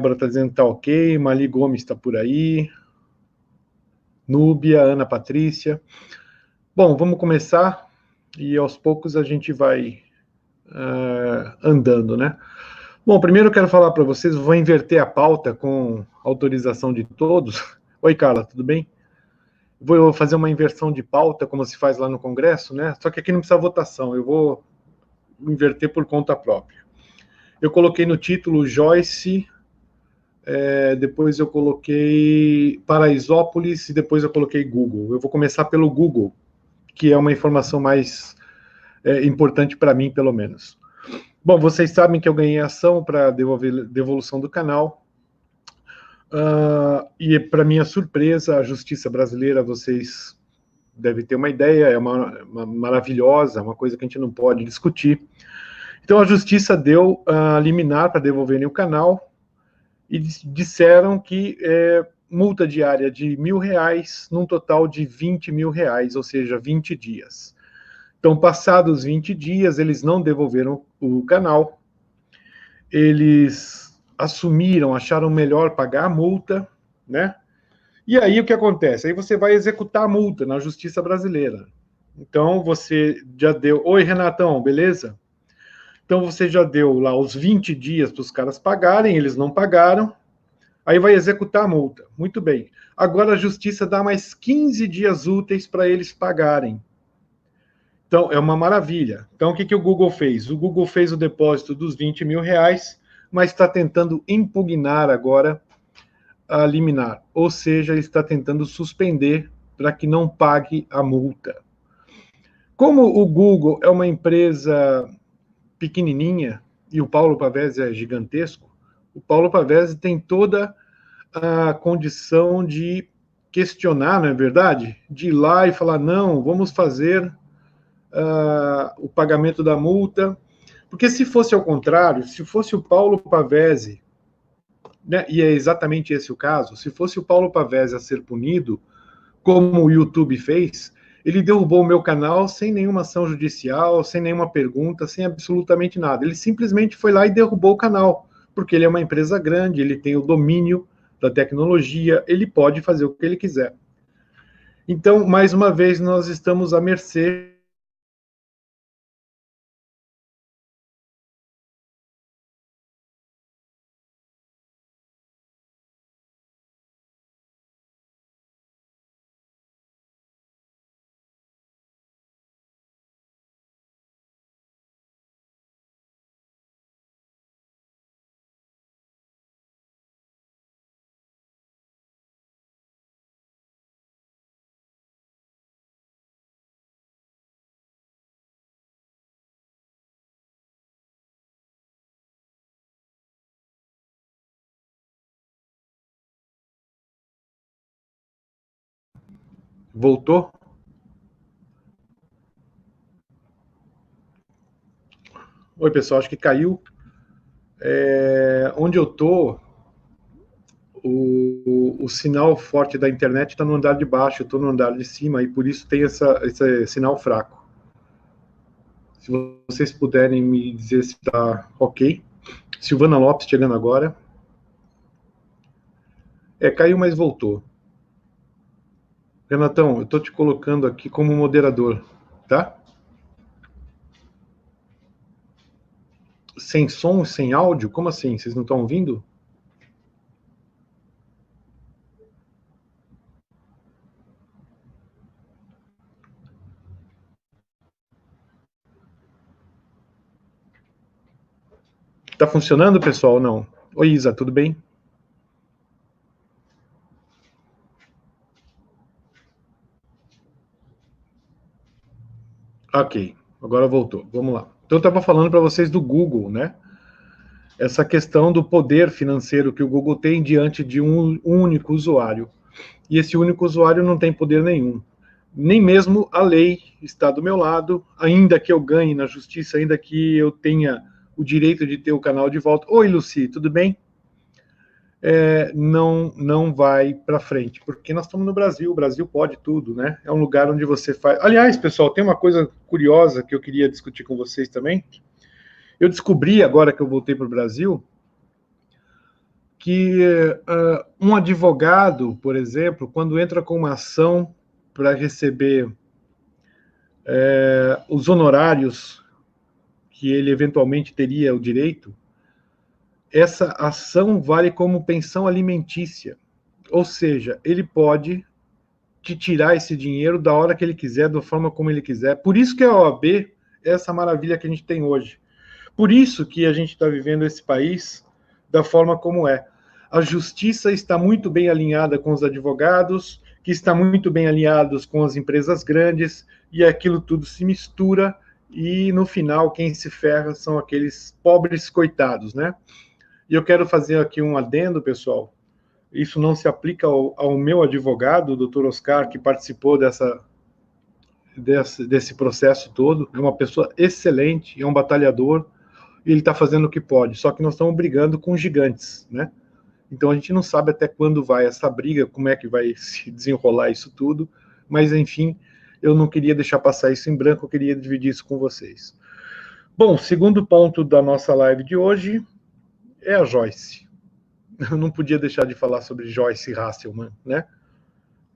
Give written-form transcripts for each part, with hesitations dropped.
Débora está dizendo que está ok, Mali Gomes está por aí, Núbia, Ana Patrícia. Bom, vamos começar e aos poucos a gente vai andando, né? Bom, primeiro eu quero falar para vocês, vou inverter a pauta com autorização de todos. Oi, Carla, tudo bem? Vou fazer uma inversão de pauta, como se faz lá no Congresso, né? Só que aqui não precisa votação, eu vou inverter por conta própria. Eu coloquei no título Joyce, depois eu coloquei Paraisópolis e depois eu coloquei Google. Eu vou começar pelo Google, que é uma informação mais importante para mim, pelo menos. Bom, vocês sabem que eu ganhei ação para devolução do canal. E para minha surpresa, a justiça brasileira, vocês devem ter uma ideia, é uma maravilhosa, uma coisa que a gente não pode discutir. Então a justiça deu liminar para devolverem o canal e disseram que multa diária de R$1.000 num total de R$20.000, ou seja, 20 dias. Então, passados 20 dias, eles não devolveram o canal, eles assumiram, acharam melhor pagar a multa, né? E aí o que acontece? Aí você vai executar a multa na justiça brasileira. Então, você já deu... Oi, Renatão, beleza? Então, você já deu lá os 20 dias para os caras pagarem, eles não pagaram, aí vai executar a multa. Muito bem. Agora a justiça dá mais 15 dias úteis para eles pagarem. Então, é uma maravilha. Então, o que o Google fez? O Google fez o depósito dos R$20.000, mas está tentando impugnar agora a liminar. Ou seja, ele está tentando suspender para que não pague a multa. Como o Google é uma empresa pequenininha e o Paulo Pavese é gigantesco, o Paulo Pavese tem toda a condição de questionar, não é verdade? De ir lá e falar, não, vamos fazer o pagamento da multa, porque se fosse ao contrário, se fosse o Paulo Pavese, né, e é exatamente esse o caso, se fosse o Paulo Pavese a ser punido, como o YouTube fez, ele derrubou o meu canal sem nenhuma ação judicial, sem nenhuma pergunta, sem absolutamente nada. Ele simplesmente foi lá e derrubou o canal, porque ele é uma empresa grande, ele tem o domínio da tecnologia, ele pode fazer o que ele quiser. Então, mais uma vez, nós estamos à mercê Voltou? Oi, pessoal, acho que caiu. Onde eu tô, o sinal forte da internet está no andar de baixo, eu estou no andar de cima, e por isso tem esse sinal fraco. Se vocês puderem me dizer se está ok. Silvana Lopes chegando agora. Caiu, mas voltou. Renatão, eu estou te colocando aqui como moderador, tá? Sem som, sem áudio? Como assim? Vocês não estão ouvindo? Tá funcionando, pessoal, ou não? Oi, Isa, tudo bem? Ok, agora voltou. Vamos lá. Então eu estava falando para vocês do Google, né? Essa questão do poder financeiro que o Google tem diante de um único usuário. E esse único usuário não tem poder nenhum. Nem mesmo a lei está do meu lado, ainda que eu ganhe na justiça, ainda que eu tenha o direito de ter o canal de volta. Oi, Luci, tudo bem? Não vai para frente, porque nós estamos no Brasil, o Brasil pode tudo, né? É um lugar onde você faz... Aliás, pessoal, tem uma coisa curiosa que eu queria discutir com vocês também. Eu descobri, agora que eu voltei para o Brasil, que um advogado, por exemplo, quando entra com uma ação para receber os honorários que ele eventualmente teria o direito, essa ação vale como pensão alimentícia. Ou seja, ele pode te tirar esse dinheiro da hora que ele quiser, da forma como ele quiser. Por isso que a OAB é essa maravilha que a gente tem hoje. Por isso que a gente está vivendo esse país da forma como é. A justiça está muito bem alinhada com os advogados, que está muito bem alinhados com as empresas grandes, e aquilo tudo se mistura, e no final quem se ferra são aqueles pobres coitados, né? E eu quero fazer aqui um adendo, pessoal. Isso não se aplica ao meu advogado, o doutor Oscar, que participou desse processo todo. É uma pessoa excelente, é um batalhador, e ele está fazendo o que pode. Só que nós estamos brigando com gigantes, né? Então a gente não sabe até quando vai essa briga, como é que vai se desenrolar isso tudo, mas enfim, eu não queria deixar passar isso em branco, eu queria dividir isso com vocês. Bom, segundo ponto da nossa live de hoje é a Joyce. Eu não podia deixar de falar sobre Joyce Hasselman, né?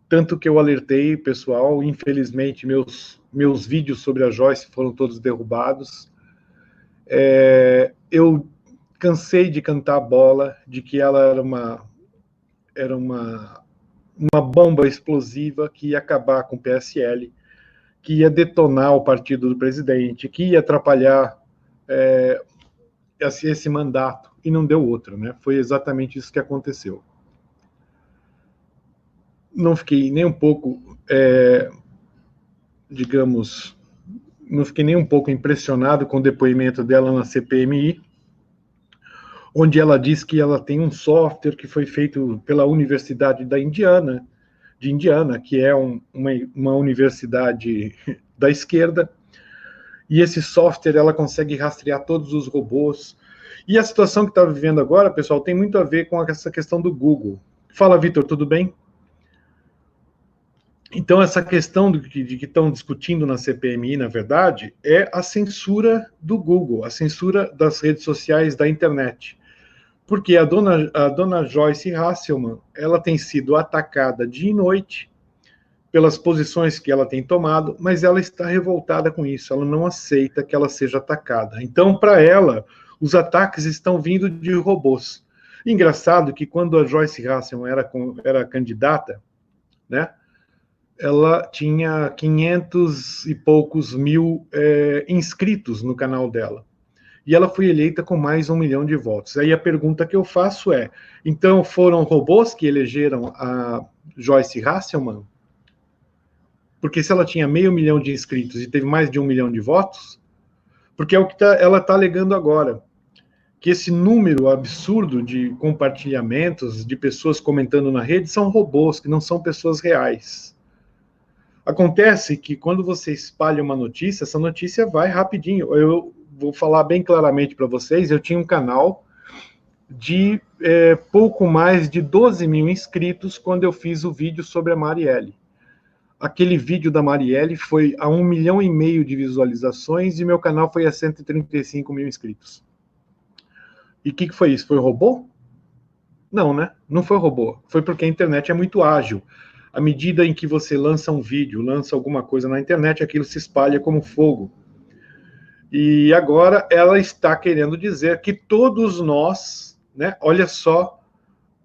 Tanto que eu alertei, pessoal, infelizmente meus vídeos sobre a Joyce foram todos derrubados. Eu cansei de cantar a bola, de que ela era uma bomba explosiva que ia acabar com o PSL, que ia detonar o partido do presidente, que ia atrapalhar esse mandato, e não deu outro, né? Foi exatamente isso que aconteceu. Não fiquei nem um pouco, digamos, não fiquei nem um pouco impressionado com o depoimento dela na CPMI, onde ela diz que ela tem um software que foi feito pela Universidade de Indiana, que é uma universidade da esquerda, e esse software ela consegue rastrear todos os robôs. E a situação que está vivendo agora, pessoal, tem muito a ver com essa questão do Google. Fala, Vitor, tudo bem? Então, essa questão de que estão discutindo na CPMI, na verdade, é a censura do Google, a censura das redes sociais, da internet. Porque a dona Joyce Hasselman, ela tem sido atacada dia e noite pelas posições que ela tem tomado, mas ela está revoltada com isso, ela não aceita que ela seja atacada. Então, para ela, os ataques estão vindo de robôs. Engraçado que quando a Joyce Hasselman era candidata, né, ela tinha 500 e poucos mil inscritos no canal dela. E ela foi eleita com mais 1 milhão de votos. Aí a pergunta que eu faço é, então foram robôs que elegeram a Joyce Hasselman? Porque se ela tinha 500 mil de inscritos e teve mais de 1 milhão de votos, porque é o que ela está alegando agora, que esse número absurdo de compartilhamentos, de pessoas comentando na rede, são robôs, que não são pessoas reais. Acontece que quando você espalha uma notícia, essa notícia vai rapidinho. Eu vou falar bem claramente para vocês, eu tinha um canal de pouco mais de 12 mil inscritos quando eu fiz o vídeo sobre a Marielle. Aquele vídeo da Marielle foi a 1,5 milhão de visualizações e meu canal foi a 135 mil inscritos. E o que foi isso? Foi robô? Não, né? Não foi robô. Foi porque a internet é muito ágil. À medida em que você lança um vídeo, lança alguma coisa na internet, aquilo se espalha como fogo. E agora ela está querendo dizer que todos nós, né? Olha só,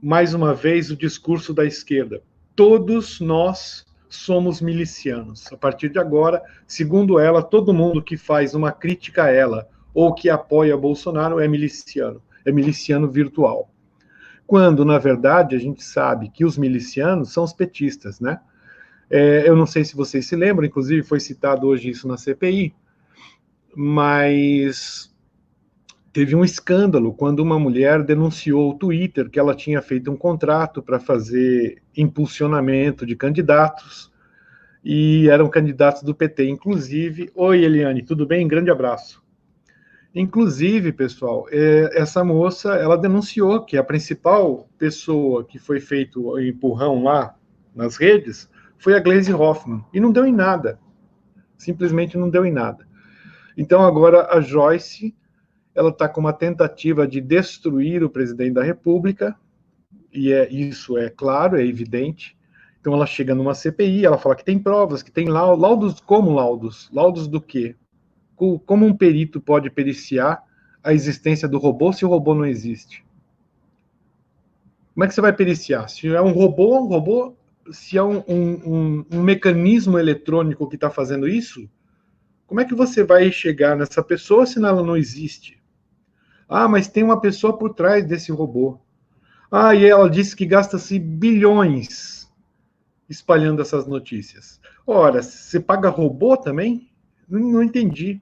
mais uma vez, o discurso da esquerda. Todos nós somos milicianos. A partir de agora, segundo ela, todo mundo que faz uma crítica a ela ou que apoia Bolsonaro é miliciano virtual. Quando, na verdade, a gente sabe que os milicianos são os petistas, né? Eu não sei se vocês se lembram, inclusive foi citado hoje isso na CPI, mas teve um escândalo quando uma mulher denunciou o Twitter que ela tinha feito um contrato para fazer impulsionamento de candidatos, e eram candidatos do PT, inclusive... Oi, Eliane, tudo bem? Grande abraço. Inclusive, pessoal, essa moça, ela denunciou que a principal pessoa que foi feito o empurrão lá nas redes foi a Gleisi Hoffmann, e não deu em nada. Simplesmente não deu em nada. Então, agora, a Joyce, ela está com uma tentativa de destruir o presidente da República, e isso é claro, é evidente. Então ela chega numa CPI, ela fala que tem provas, que tem laudos, como laudos? Laudos do quê? Como um perito pode periciar a existência do robô se o robô não existe? Como é que você vai periciar? Se é um robô, se é um mecanismo eletrônico que está fazendo isso, como é que você vai chegar nessa pessoa se ela não existe? Ah, mas tem uma pessoa por trás desse robô. Ah, e ela disse que gasta-se bilhões espalhando essas notícias. Ora, você paga robô também? Não entendi.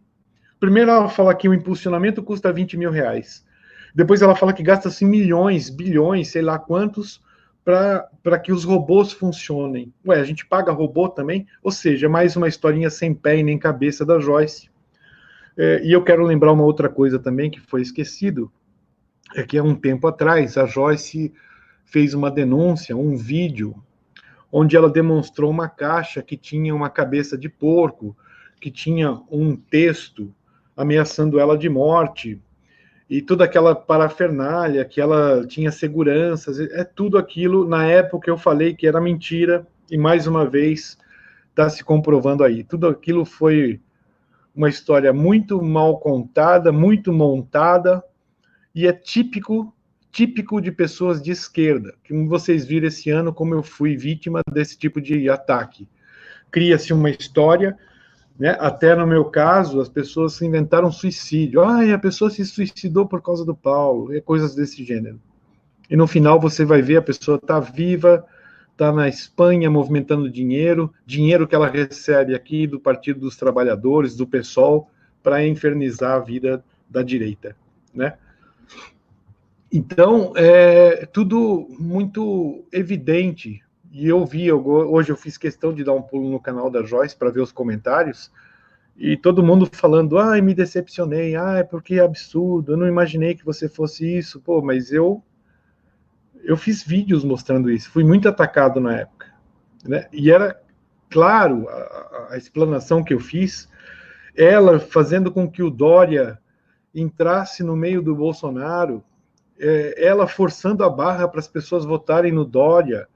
Primeiro ela fala que o impulsionamento custa 20 mil reais. Depois ela fala que gasta-se milhões, bilhões, sei lá quantos, para que os robôs funcionem. Ué, a gente paga robô também? Ou seja, mais uma historinha sem pé e nem cabeça da Joyce. E eu quero lembrar uma outra coisa também que foi esquecido, é que há um tempo atrás a Joyce fez uma denúncia, um vídeo, onde ela demonstrou uma caixa que tinha uma cabeça de porco, que tinha um texto ameaçando ela de morte, e toda aquela parafernália, que ela tinha seguranças, tudo aquilo, na época eu falei que era mentira, e mais uma vez está se comprovando aí. Tudo aquilo foi uma história muito mal contada, muito montada, e é típico de pessoas de esquerda, que vocês viram esse ano como eu fui vítima desse tipo de ataque. Cria-se uma história, né? Até no meu caso, as pessoas inventaram suicídio. Ah, a pessoa se suicidou por causa do Paulo, e coisas desse gênero. E no final você vai ver a pessoa está viva, está na Espanha movimentando dinheiro, dinheiro que ela recebe aqui do Partido dos Trabalhadores, do PSOL, para infernizar a vida da direita, né? Então, é tudo muito evidente. E hoje eu fiz questão de dar um pulo no canal da Joyce para ver os comentários, e todo mundo falando, ai, me decepcionei, ai, porque é absurdo, eu não imaginei que você fosse isso. Pô, mas eu fiz vídeos mostrando isso, fui muito atacado na época, né? E era claro a explanação que eu fiz, ela fazendo com que o Dória entrasse no meio do Bolsonaro, ela forçando a barra para as pessoas votarem no Dória,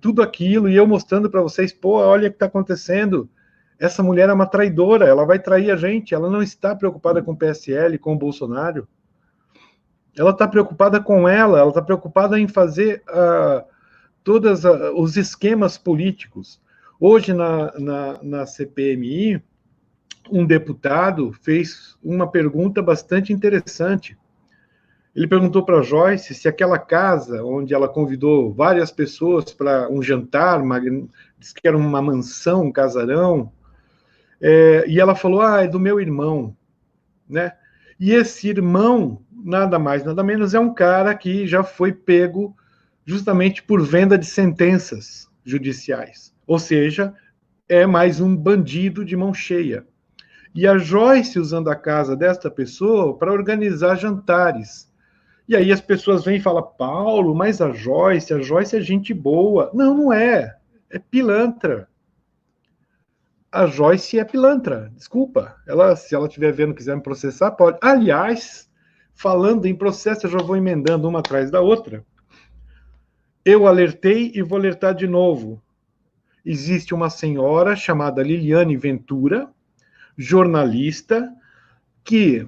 tudo aquilo, e eu mostrando para vocês, pô, olha o que está acontecendo, essa mulher é uma traidora, ela vai trair a gente, ela não está preocupada com o PSL, com o Bolsonaro, ela está preocupada com ela está preocupada em fazer todos os esquemas políticos. Hoje, na CPMI, um deputado fez uma pergunta bastante interessante. Ele perguntou para a Joyce se aquela casa onde ela convidou várias pessoas para um jantar, disse que era uma mansão, um casarão, e ela falou, é do meu irmão, né? E esse irmão, nada mais, nada menos, é um cara que já foi pego justamente por venda de sentenças judiciais. Ou seja, é mais um bandido de mão cheia. E a Joyce usando a casa desta pessoa para organizar jantares. E aí as pessoas vêm e falam, Paulo, mas a Joyce é gente boa. Não, não é. É pilantra. A Joyce é pilantra, desculpa. Se ela estiver vendo, quiser me processar, pode. Aliás, falando em processo, eu já vou emendando uma atrás da outra. Eu alertei e vou alertar de novo. Existe uma senhora chamada Liliane Ventura, jornalista, que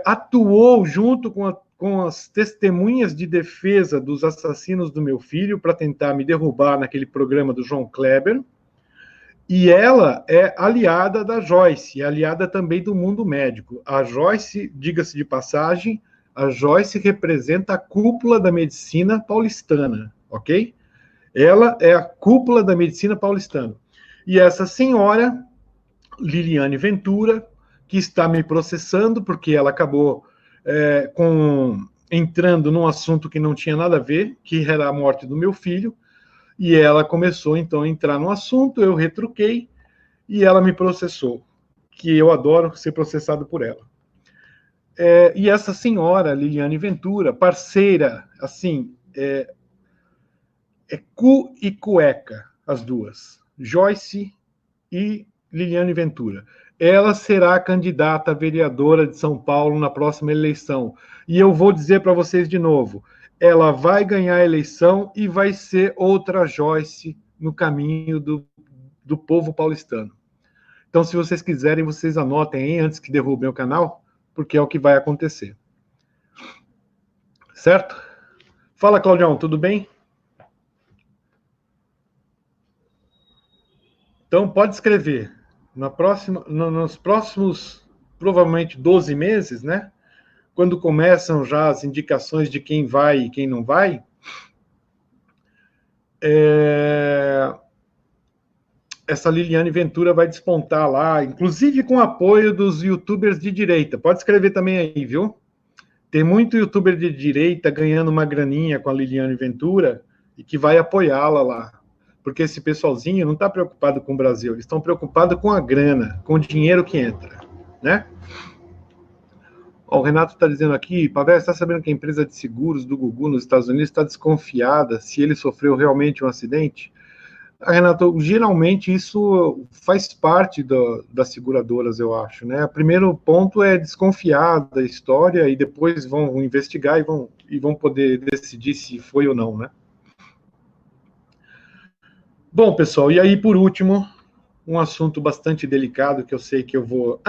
atuou junto com as testemunhas de defesa dos assassinos do meu filho para tentar me derrubar naquele programa do João Kleber. E ela é aliada da Joyce, aliada também do mundo médico. A Joyce, diga-se de passagem, a Joyce representa a cúpula da medicina paulistana, ok? Ela é a cúpula da medicina paulistana. E essa senhora, Liliane Ventura, que está me processando, porque ela acabou entrando num assunto que não tinha nada a ver, que era a morte do meu filho, e ela começou, então, a entrar no assunto, eu retruquei, e ela me processou, que eu adoro ser processado por ela. E essa senhora, Liliane Ventura, parceira, assim, cu e cueca, as duas, Joyce e Liliane Ventura. Ela será candidata a vereadora de São Paulo na próxima eleição. E eu vou dizer para vocês de novo, ela vai ganhar a eleição e vai ser outra Joyce no caminho do povo paulistano. Então, se vocês quiserem, vocês anotem aí antes que derrubem o canal, porque é o que vai acontecer. Certo? Fala, Claudião, tudo bem? Então, pode escrever. Nos próximos, provavelmente, 12 meses, né? Quando começam já as indicações de quem vai e quem não vai, essa Liliane Ventura vai despontar lá, inclusive com apoio dos youtubers de direita. Pode escrever também aí, viu? Tem muito youtuber de direita ganhando uma graninha com a Liliane Ventura e que vai apoiá-la lá. Porque esse pessoalzinho não está preocupado com o Brasil, eles estão preocupados com a grana, com o dinheiro que entra, né? Ó, o Renato está dizendo aqui, Pavel, está sabendo que a empresa de seguros do Gugu nos Estados Unidos está desconfiada se ele sofreu realmente um acidente? Renato, geralmente isso faz parte das seguradoras, eu acho, né? O primeiro ponto é desconfiar da história e depois vão investigar e vão poder decidir se foi ou não, né? Bom, pessoal, e aí, por último, um assunto bastante delicado que eu sei que eu vou...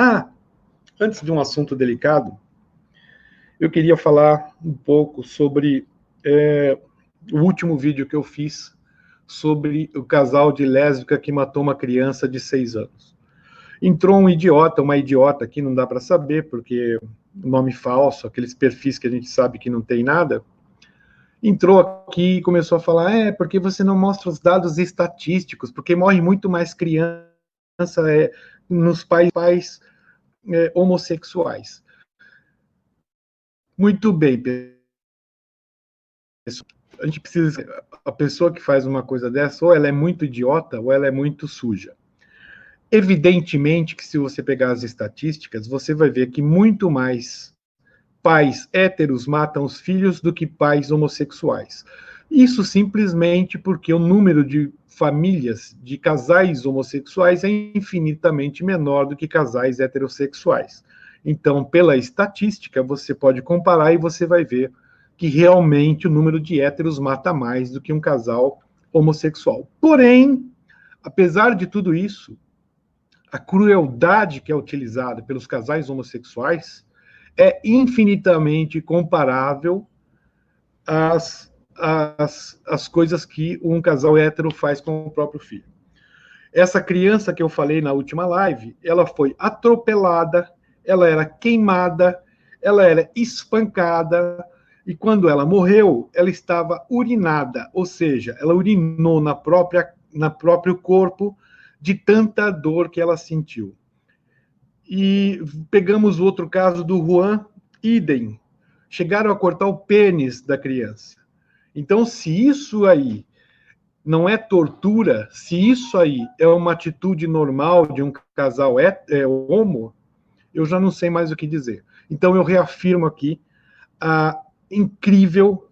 Antes de um assunto delicado, eu queria falar um pouco sobre o último vídeo que eu fiz sobre o casal de lésbica que matou uma criança de 6 anos. Entrou um idiota, uma idiota aqui, não dá para saber, porque nome falso, aqueles perfis que a gente sabe que não tem nada, entrou aqui e começou a falar, porque você não mostra os dados estatísticos, porque morre muito mais criança nos pais homossexuais. Muito bem, pessoal. A gente precisa... A pessoa que faz uma coisa dessa, ou ela é muito idiota, ou ela é muito suja. Evidentemente que se você pegar as estatísticas, você vai ver que muito mais pais héteros matam os filhos do que pais homossexuais. Isso simplesmente porque o número de famílias de casais homossexuais é infinitamente menor do que casais heterossexuais. Então, pela estatística, você pode comparar e você vai ver que realmente o número de héteros mata mais do que um casal homossexual. Porém, apesar de tudo isso, a crueldade que é utilizada pelos casais homossexuais é infinitamente comparável às coisas que um casal hétero faz com o próprio filho. Essa criança que eu falei na última live, ela foi atropelada, ela era queimada, ela era espancada, e quando ela morreu, ela estava urinada, ou seja, ela urinou na próprio corpo de tanta dor que ela sentiu. E pegamos o outro caso do Juan, idem. Chegaram a cortar o pênis da criança. Então, se isso aí não é tortura, se isso aí é uma atitude normal de um casal homo, eu já não sei mais o que dizer. Então, eu reafirmo aqui a incrível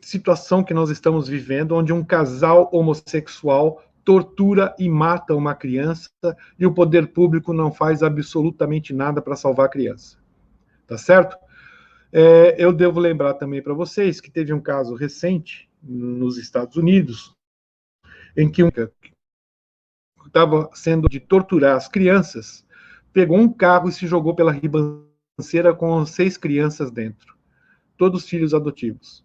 situação que nós estamos vivendo, onde um casal homossexual tortura e mata uma criança e o poder público não faz absolutamente nada para salvar a criança. Tá certo? Eu devo lembrar também para vocês que teve um caso recente nos Estados Unidos em que um estava sendo de torturar as crianças, pegou um carro e se jogou pela ribanceira com 6 crianças dentro, todos filhos adotivos.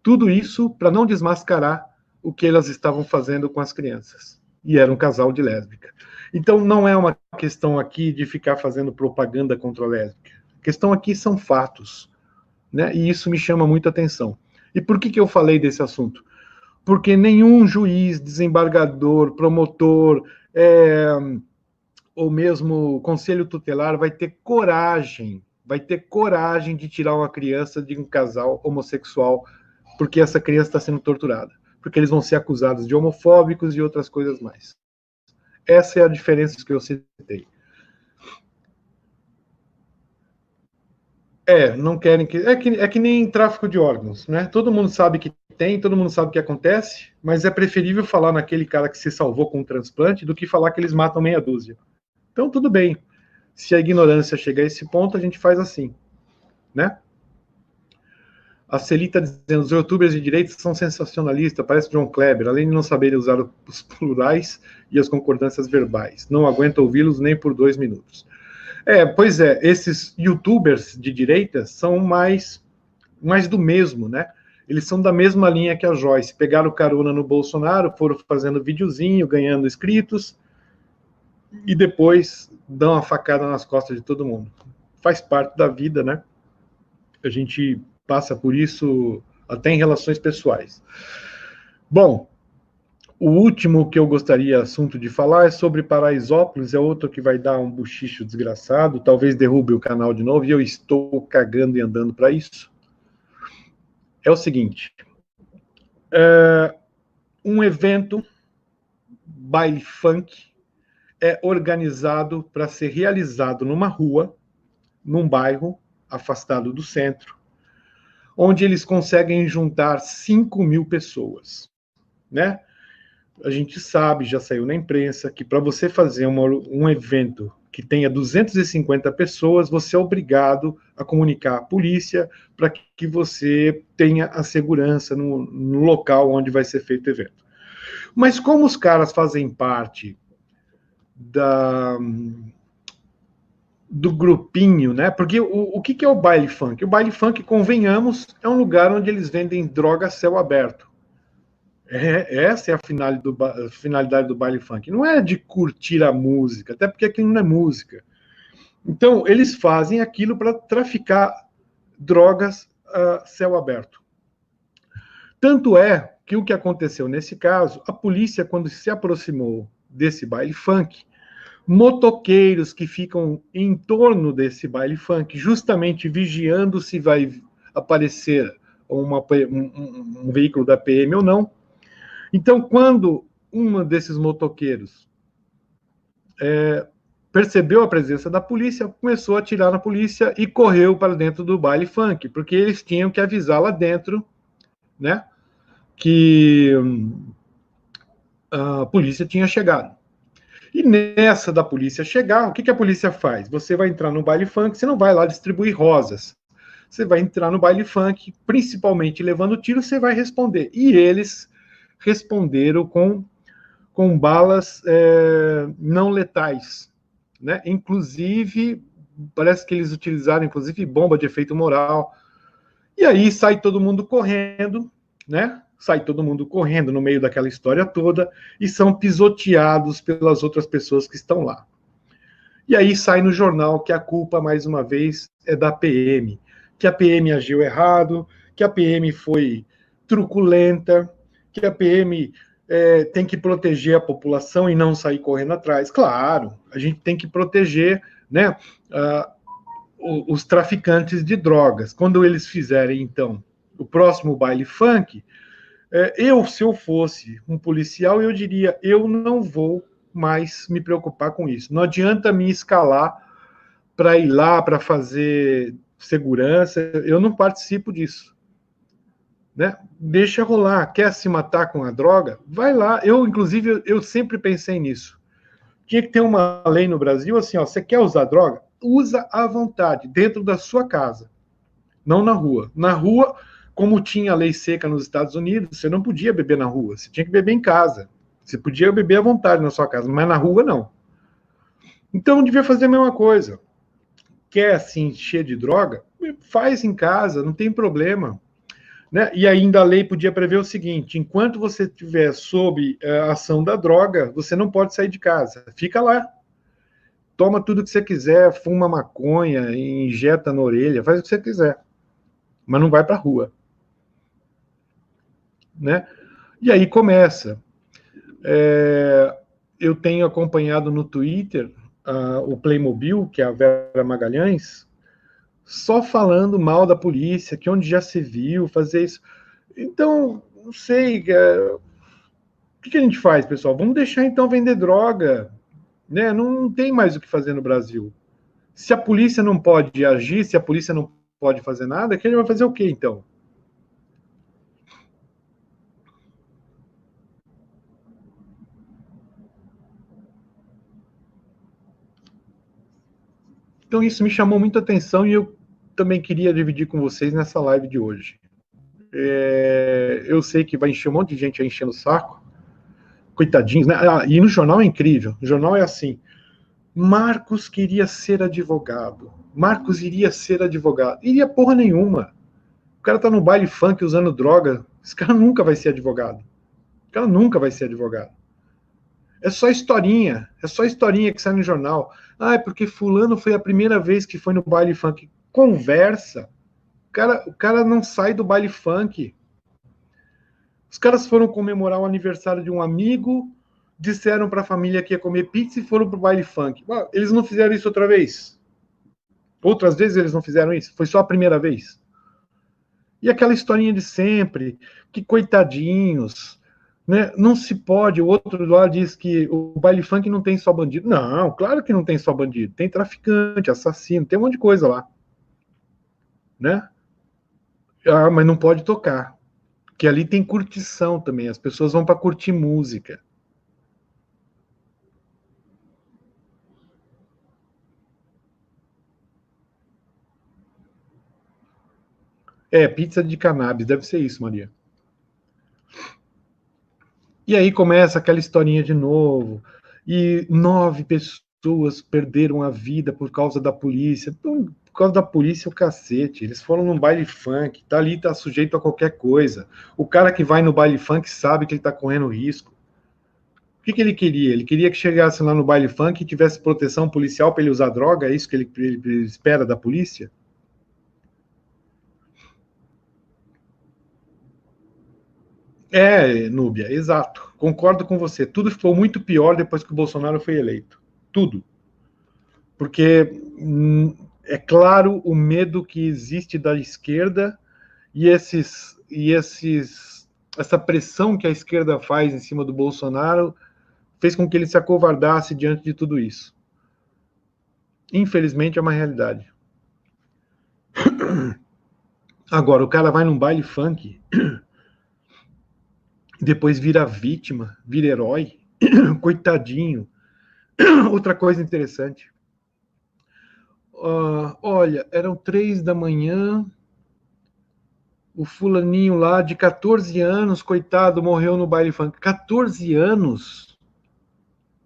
Tudo isso para não desmascarar o que elas estavam fazendo com as crianças. E era um casal de lésbica. Então, não é uma questão aqui de ficar fazendo propaganda contra a lésbica. A questão aqui são fatos. Né? E isso me chama muita atenção. E por que eu falei desse assunto? Porque nenhum juiz, desembargador, promotor, ou mesmo conselho tutelar vai ter coragem de tirar uma criança de um casal homossexual porque essa criança está sendo torturada. Porque eles vão ser acusados de homofóbicos e outras coisas mais. Essa é a diferença que eu citei. Não querem que... É que nem tráfico de órgãos, né? Todo mundo sabe que tem, todo mundo sabe o que acontece, mas é preferível falar naquele cara que se salvou com um transplante do que falar que eles matam meia dúzia. Então, tudo bem. Se a ignorância chegar a esse ponto, a gente faz assim, né? A Celita dizendo, os youtubers de direita são sensacionalistas, parece John Kleber, além de não saberem usar os plurais e as concordâncias verbais. Não aguento ouvi-los nem por 2 minutos. Pois é, esses youtubers de direita são mais do mesmo, né? Eles são da mesma linha que a Joyce. Pegaram carona no Bolsonaro, foram fazendo videozinho, ganhando inscritos, e depois dão uma facada nas costas de todo mundo. Faz parte da vida, né? A gente passa por isso até em relações pessoais. Bom, o último que eu gostaria, assunto de falar, é sobre Paraisópolis, é outro que vai dar um buchicho desgraçado, talvez derrube o canal de novo, e eu estou cagando e andando para isso. É o seguinte, um evento, baile funk, é organizado para ser realizado numa rua, num bairro afastado do centro, onde eles conseguem juntar 5.000 pessoas, né? A gente sabe, já saiu na imprensa, que para você fazer um evento que tenha 250 pessoas, você é obrigado a comunicar à polícia para que você tenha a segurança no local onde vai ser feito o evento. Mas como os caras fazem parte do grupinho, né? Porque o que é o baile funk? O baile funk, convenhamos, é um lugar onde eles vendem droga a céu aberto. Essa é a finalidade do baile funk. Não é de curtir a música, até porque aquilo não é música. Então, eles fazem aquilo para traficar drogas a céu aberto. Tanto é que o que aconteceu nesse caso, a polícia, quando se aproximou desse baile funk, motoqueiros que ficam em torno desse baile funk, justamente vigiando se vai aparecer um veículo da PM ou não. Então, quando um desses motoqueiros percebeu a presença da polícia, começou a atirar na polícia e correu para dentro do baile funk, porque eles tinham que avisar lá dentro, né, que a polícia tinha chegado. E nessa da polícia chegar, o que a polícia faz? Você vai entrar no baile funk, você não vai lá distribuir rosas. Você vai entrar no baile funk, principalmente levando tiro, você vai responder. E eles responderam com balas não letais, né? Inclusive, parece que eles utilizaram, inclusive, bomba de efeito moral. E aí sai todo mundo correndo, né? Sai todo mundo correndo no meio daquela história toda e são pisoteados pelas outras pessoas que estão lá. E aí sai no jornal que a culpa, mais uma vez, é da PM, que a PM agiu errado, que a PM foi truculenta, que a PM tem que proteger a população e não sair correndo atrás. Claro, a gente tem que proteger, né, os traficantes de drogas. Quando eles fizerem, então, o próximo baile funk, se eu fosse um policial, eu diria, eu não vou mais me preocupar com isso. Não adianta me escalar para ir lá, para fazer segurança, eu não participo disso. Né? Deixa rolar. Quer se matar com a droga? Vai lá. Inclusive, eu sempre pensei nisso. Tinha que ter uma lei no Brasil assim, ó, você quer usar droga? Usa à vontade, dentro da sua casa, não na rua. Na rua, como tinha a lei seca nos Estados Unidos, você não podia beber na rua, você tinha que beber em casa. Você podia beber à vontade na sua casa, mas na rua não. Então devia fazer a mesma coisa. Quer se encher de droga? Faz em casa, não tem problema. Né? E ainda a lei podia prever o seguinte: enquanto você estiver sob a ação da droga, você não pode sair de casa. Fica lá. Toma tudo que você quiser, fuma maconha, injeta na orelha, faz o que você quiser. Mas não vai para a rua. Né? E aí começa. Eu tenho acompanhado no Twitter o Playmobil, que é a Vera Magalhães, só falando mal da polícia, que onde já se viu fazer isso. Então, não sei, o que a gente faz, pessoal? Vamos deixar então vender droga, né? Não tem mais o que fazer no Brasil. Se a polícia não pode agir, se a polícia não pode fazer nada, que ele vai fazer o quê então? Então isso me chamou muita atenção e eu também queria dividir com vocês nessa live de hoje. Eu sei que vai encher um monte de gente aí enchendo o saco, coitadinhos, né? E no jornal é incrível, o jornal é assim, Marcos queria ser advogado, Marcos iria ser advogado, iria porra nenhuma, o cara tá no baile funk usando droga, esse cara nunca vai ser advogado, o cara nunca vai ser advogado. É só historinha que sai no jornal. Ah, é porque fulano foi a primeira vez que foi no baile funk. Conversa. O cara não sai do baile funk. Os caras foram comemorar o aniversário de um amigo, disseram para a família que ia comer pizza e foram pro baile funk. Eles não fizeram isso outra vez? Outras vezes eles não fizeram isso? Foi só a primeira vez? E aquela historinha de sempre, que coitadinhos, né? Não se pode. O outro lá diz que o baile funk não tem só bandido. Não, claro que não tem só bandido. Tem traficante, assassino, tem um monte de coisa lá, né? Ah, mas não pode tocar, que ali tem curtição também. As pessoas vão para curtir música. Pizza de cannabis, deve ser isso, Maria. E aí começa aquela historinha de novo. E 9 pessoas perderam a vida por causa da polícia. Então, por causa da polícia, o cacete. Eles foram num baile funk, tá ali, tá sujeito a qualquer coisa. O cara que vai no baile funk sabe que ele tá correndo risco. O que ele queria? Ele queria que chegasse lá no baile funk e tivesse proteção policial para ele usar droga? É isso que ele espera da polícia? Núbia, exato. Concordo com você. Tudo ficou muito pior depois que o Bolsonaro foi eleito. Tudo. Porque é claro o medo que existe da esquerda e essa pressão que a esquerda faz em cima do Bolsonaro fez com que ele se acovardasse diante de tudo isso. Infelizmente é uma realidade. Agora, o cara vai num baile funk, depois vira vítima, vira herói, coitadinho. Outra coisa interessante. Olha, eram 3 da manhã, o fulaninho lá de 14 anos, coitado, morreu no baile funk. 14 anos?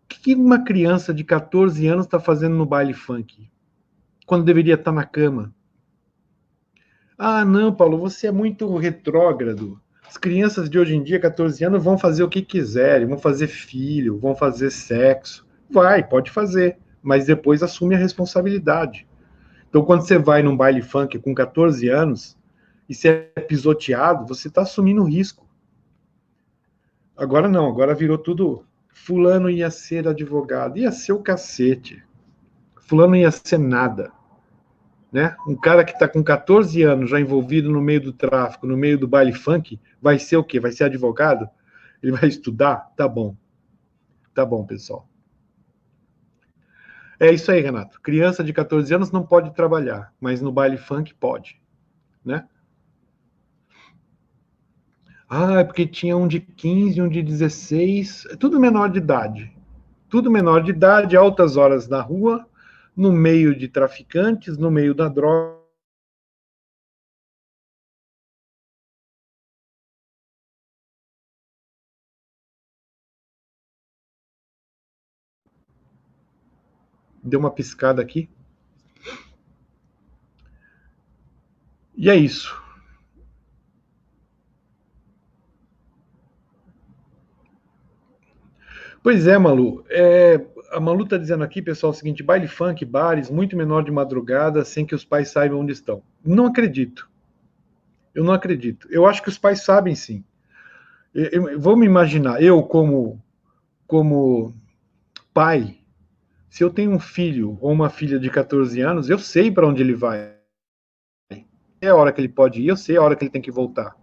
O que uma criança de 14 anos está fazendo no baile funk? Quando deveria estar na cama? Ah, não, Paulo, você é muito retrógrado. As crianças de hoje em dia, 14 anos, vão fazer o que quiserem, vão fazer filho, vão fazer sexo. Pode fazer, mas depois assume a responsabilidade. Então, quando você vai num baile funk com 14 anos e você é pisoteado, você está assumindo risco. Agora não, agora virou tudo. Fulano ia ser advogado, ia ser o cacete. Fulano ia ser nada. Né? Um cara que está com 14 anos já envolvido no meio do tráfico, no meio do baile funk, vai ser o quê? Vai ser advogado? Ele vai estudar? Tá bom. Tá bom, pessoal. É isso aí, Renato. Criança de 14 anos não pode trabalhar, mas no baile funk pode, né? Ah, é porque tinha um de 15, um de 16, tudo menor de idade. Tudo menor de idade, altas horas na rua, no meio de traficantes, no meio da droga. Deu uma piscada aqui. E é isso. Pois é, Malu. A Malu está dizendo aqui, pessoal, o seguinte: baile funk, bares, muito menor de madrugada, sem que os pais saibam onde estão. Não acredito. Eu não acredito. Eu acho que os pais sabem sim. Vou me imaginar, eu como pai, se eu tenho um filho ou uma filha de 14 anos, eu sei para onde ele vai. É a hora que ele pode ir, eu sei a hora que ele tem que voltar.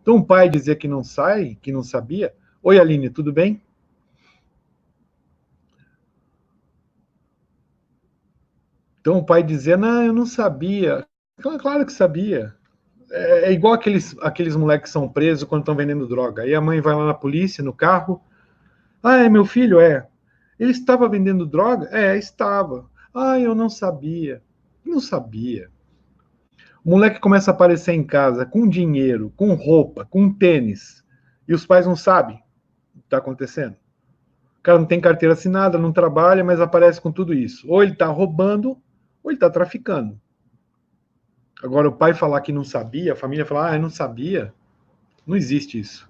Então, um pai dizer que não sai, que não sabia. Oi, Aline, tudo bem? Então, o pai dizer, não, eu não sabia. Claro que sabia. É igual aqueles moleques que são presos quando estão vendendo droga. Aí a mãe vai lá na polícia, no carro. Ah, é meu filho? É. Ele estava vendendo droga? É, estava. Ah, eu não sabia. Não sabia. O moleque começa a aparecer em casa com dinheiro, com roupa, com tênis, e os pais não sabem o que está acontecendo. O cara não tem carteira assinada, não trabalha, mas aparece com tudo isso. Ou ele está roubando, ou ele está traficando. Agora, o pai falar que não sabia, a família falar, eu não sabia, não existe isso.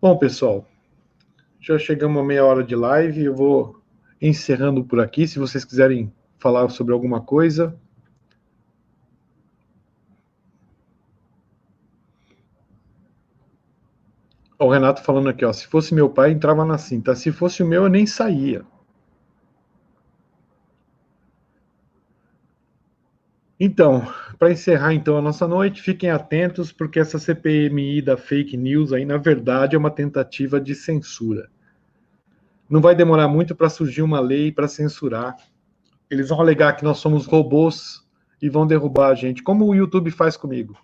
Bom, pessoal, já chegamos a meia hora de live, eu vou encerrando por aqui. Se vocês quiserem falar sobre alguma coisa. O Renato falando aqui, ó, se fosse meu pai, entrava na cinta. Se fosse o meu, eu nem saía. Então, para encerrar então a nossa noite, fiquem atentos, porque essa CPMI da fake news aí, na verdade, é uma tentativa de censura. Não vai demorar muito para surgir uma lei para censurar. Eles vão alegar que nós somos robôs e vão derrubar a gente, como o YouTube faz comigo.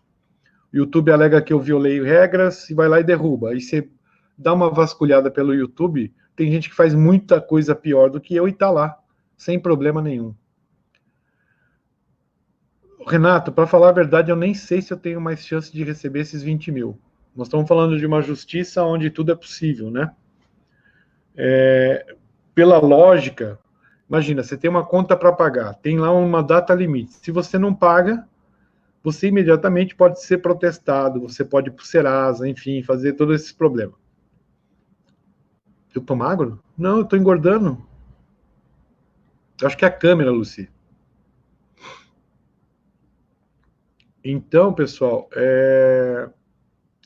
O YouTube alega que eu violei regras e vai lá e derruba. Aí você dá uma vasculhada pelo YouTube, tem gente que faz muita coisa pior do que eu e tá lá, sem problema nenhum. Renato, para falar a verdade, eu nem sei se eu tenho mais chance de receber esses 20 mil. Nós estamos falando de uma justiça onde tudo é possível, né? Pela lógica, imagina, você tem uma conta para pagar, tem lá uma data limite. Se você não paga, você imediatamente pode ser protestado, você pode ir para o Serasa, enfim, fazer todos esses problemas. Eu tô magro? Não, eu tô engordando. Acho que é a câmera, Lucy. Então, pessoal,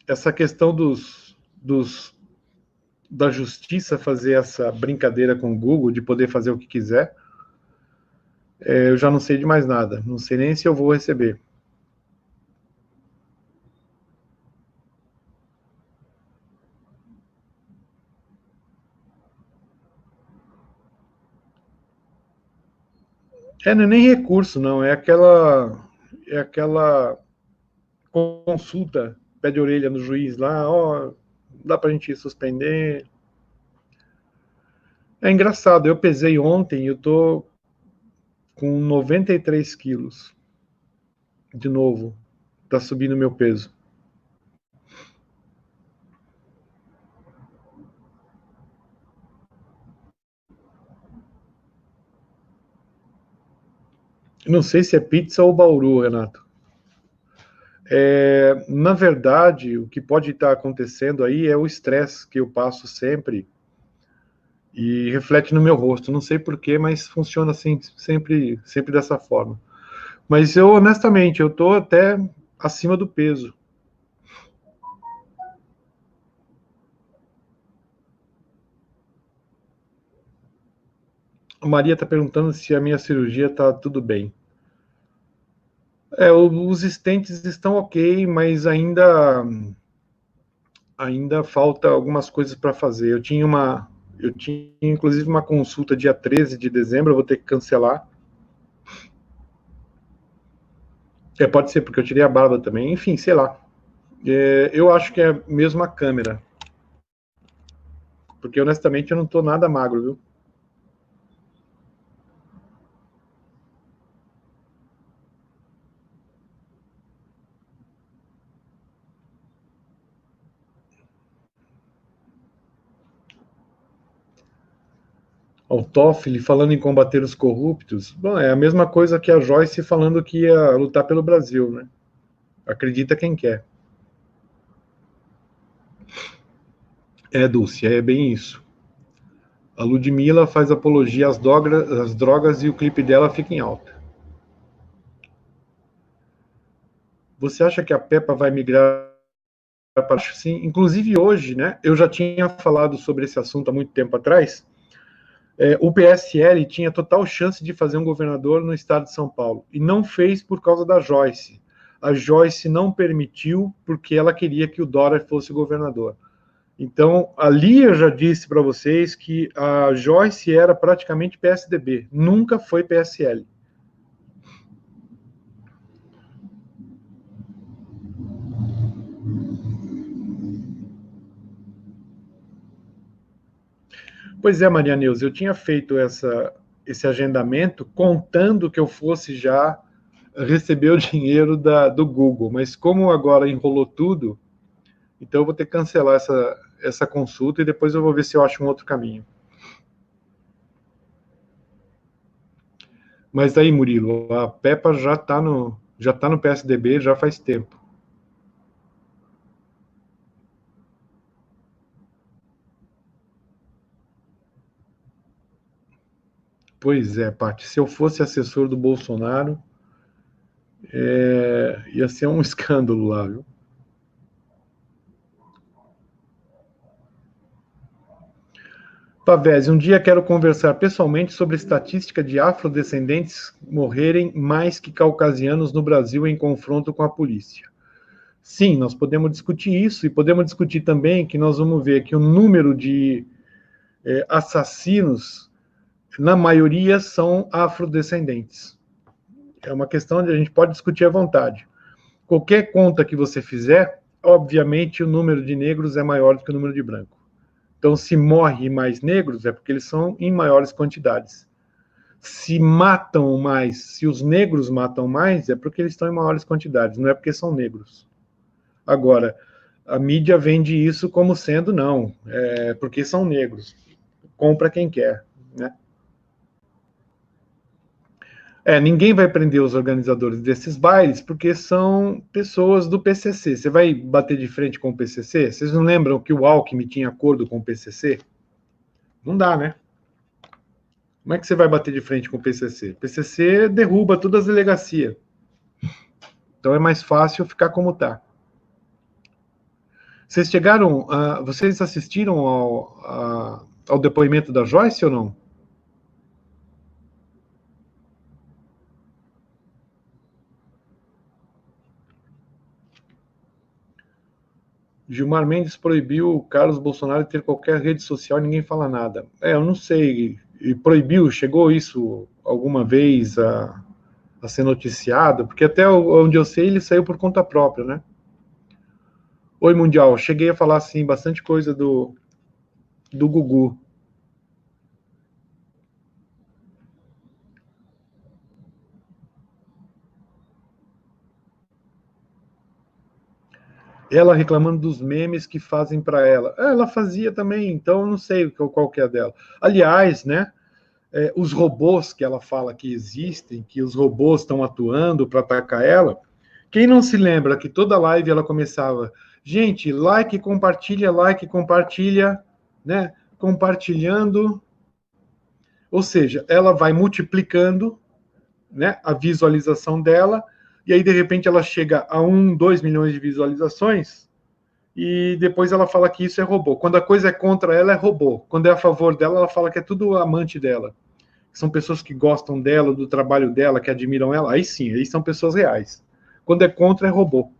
essa questão da justiça fazer essa brincadeira com o Google, de poder fazer o que quiser, eu já não sei de mais nada. Não sei nem se eu vou receber. Não é nem recurso, não. É aquela consulta, pé de orelha no juiz lá, ó, dá pra gente suspender. É engraçado, eu pesei ontem, eu tô com 93 quilos. De novo, tá subindo meu peso. Não sei se é pizza ou Bauru, Renato. Na verdade, o que pode estar acontecendo aí é o estresse que eu passo sempre e reflete no meu rosto. Não sei porquê, mas funciona assim, sempre dessa forma. Mas eu, honestamente, eu tô até acima do peso. A Maria está perguntando se a minha cirurgia está tudo bem. Os estentes estão ok, mas ainda falta algumas coisas para fazer. Eu tinha inclusive uma consulta dia 13 de dezembro, eu vou ter que cancelar. Pode ser porque eu tirei a barba também, enfim, sei lá. Eu acho que é mesmo a câmera, porque honestamente eu não tô nada magro, viu? O Toffoli falando em combater os corruptos, bom, é a mesma coisa que a Joyce falando que ia lutar pelo Brasil, né? Acredita quem quer. Dulce, é bem isso. A Ludmilla faz apologia às drogas e o clipe dela fica em alta. Você acha que a Peppa vai migrar para... Sim, inclusive hoje, né? Eu já tinha falado sobre esse assunto há muito tempo atrás. O PSL tinha total chance de fazer um governador no estado de São Paulo e não fez por causa da Joyce. A Joyce não permitiu porque ela queria que o Dória fosse governador. Então, ali eu já disse para vocês que a Joyce era praticamente PSDB, nunca foi PSL. Pois é, Maria Neuza, eu tinha feito esse agendamento contando que eu fosse já receber o dinheiro do Google, mas como agora enrolou tudo, então eu vou ter que cancelar essa consulta e depois eu vou ver se eu acho um outro caminho. Mas aí, Murilo, a Peppa já tá no PSDB já faz tempo. Pois é, Paty, se eu fosse assessor do Bolsonaro, ia ser um escândalo lá, viu? Pavese, um dia quero conversar pessoalmente sobre a estatística de afrodescendentes morrerem mais que caucasianos no Brasil em confronto com a polícia. Sim, nós podemos discutir isso e podemos discutir também que nós vamos ver que o número de assassinos, na maioria, são afrodescendentes. É uma questão que a gente pode discutir à vontade. Qualquer conta que você fizer, obviamente o número de negros é maior do que o número de brancos. Então, se morre mais negros, é porque eles são em maiores quantidades. Se matam mais, se os negros matam mais, é porque eles estão em maiores quantidades, não é porque são negros. Agora, a mídia vende isso como sendo, não, porque são negros. Compra quem quer, né? Ninguém vai prender os organizadores desses bailes porque são pessoas do PCC. Você vai bater de frente com o PCC? Vocês não lembram que o Alckmin tinha acordo com o PCC? Não dá, né? Como é que você vai bater de frente com o PCC? O PCC derruba todas as delegacias. Então é mais fácil ficar como está. Vocês assistiram ao depoimento da Joyce ou não? Gilmar Mendes proibiu o Carlos Bolsonaro de ter qualquer rede social e ninguém fala nada. Eu não sei. E proibiu, chegou isso alguma vez a ser noticiado? Porque até onde eu sei, ele saiu por conta própria, né? Oi, Mundial. Cheguei a falar, assim, bastante coisa do Gugu. Ela reclamando dos memes que fazem para ela. Ela fazia também, então eu não sei qual que é a dela. Aliás, né? Os robôs que ela fala que existem, que os robôs estão atuando para atacar ela. Quem não se lembra que toda live ela começava, gente, like, compartilha, né? Compartilhando. Ou seja, ela vai multiplicando, né, a visualização dela, e aí de repente ela chega a 2 milhões de visualizações, e depois ela fala que isso é robô. Quando a coisa é contra ela, é robô. Quando é a favor dela, ela fala que é tudo amante dela. São pessoas que gostam dela, do trabalho dela, que admiram ela. Aí sim, aí são pessoas reais. Quando é contra, é robô.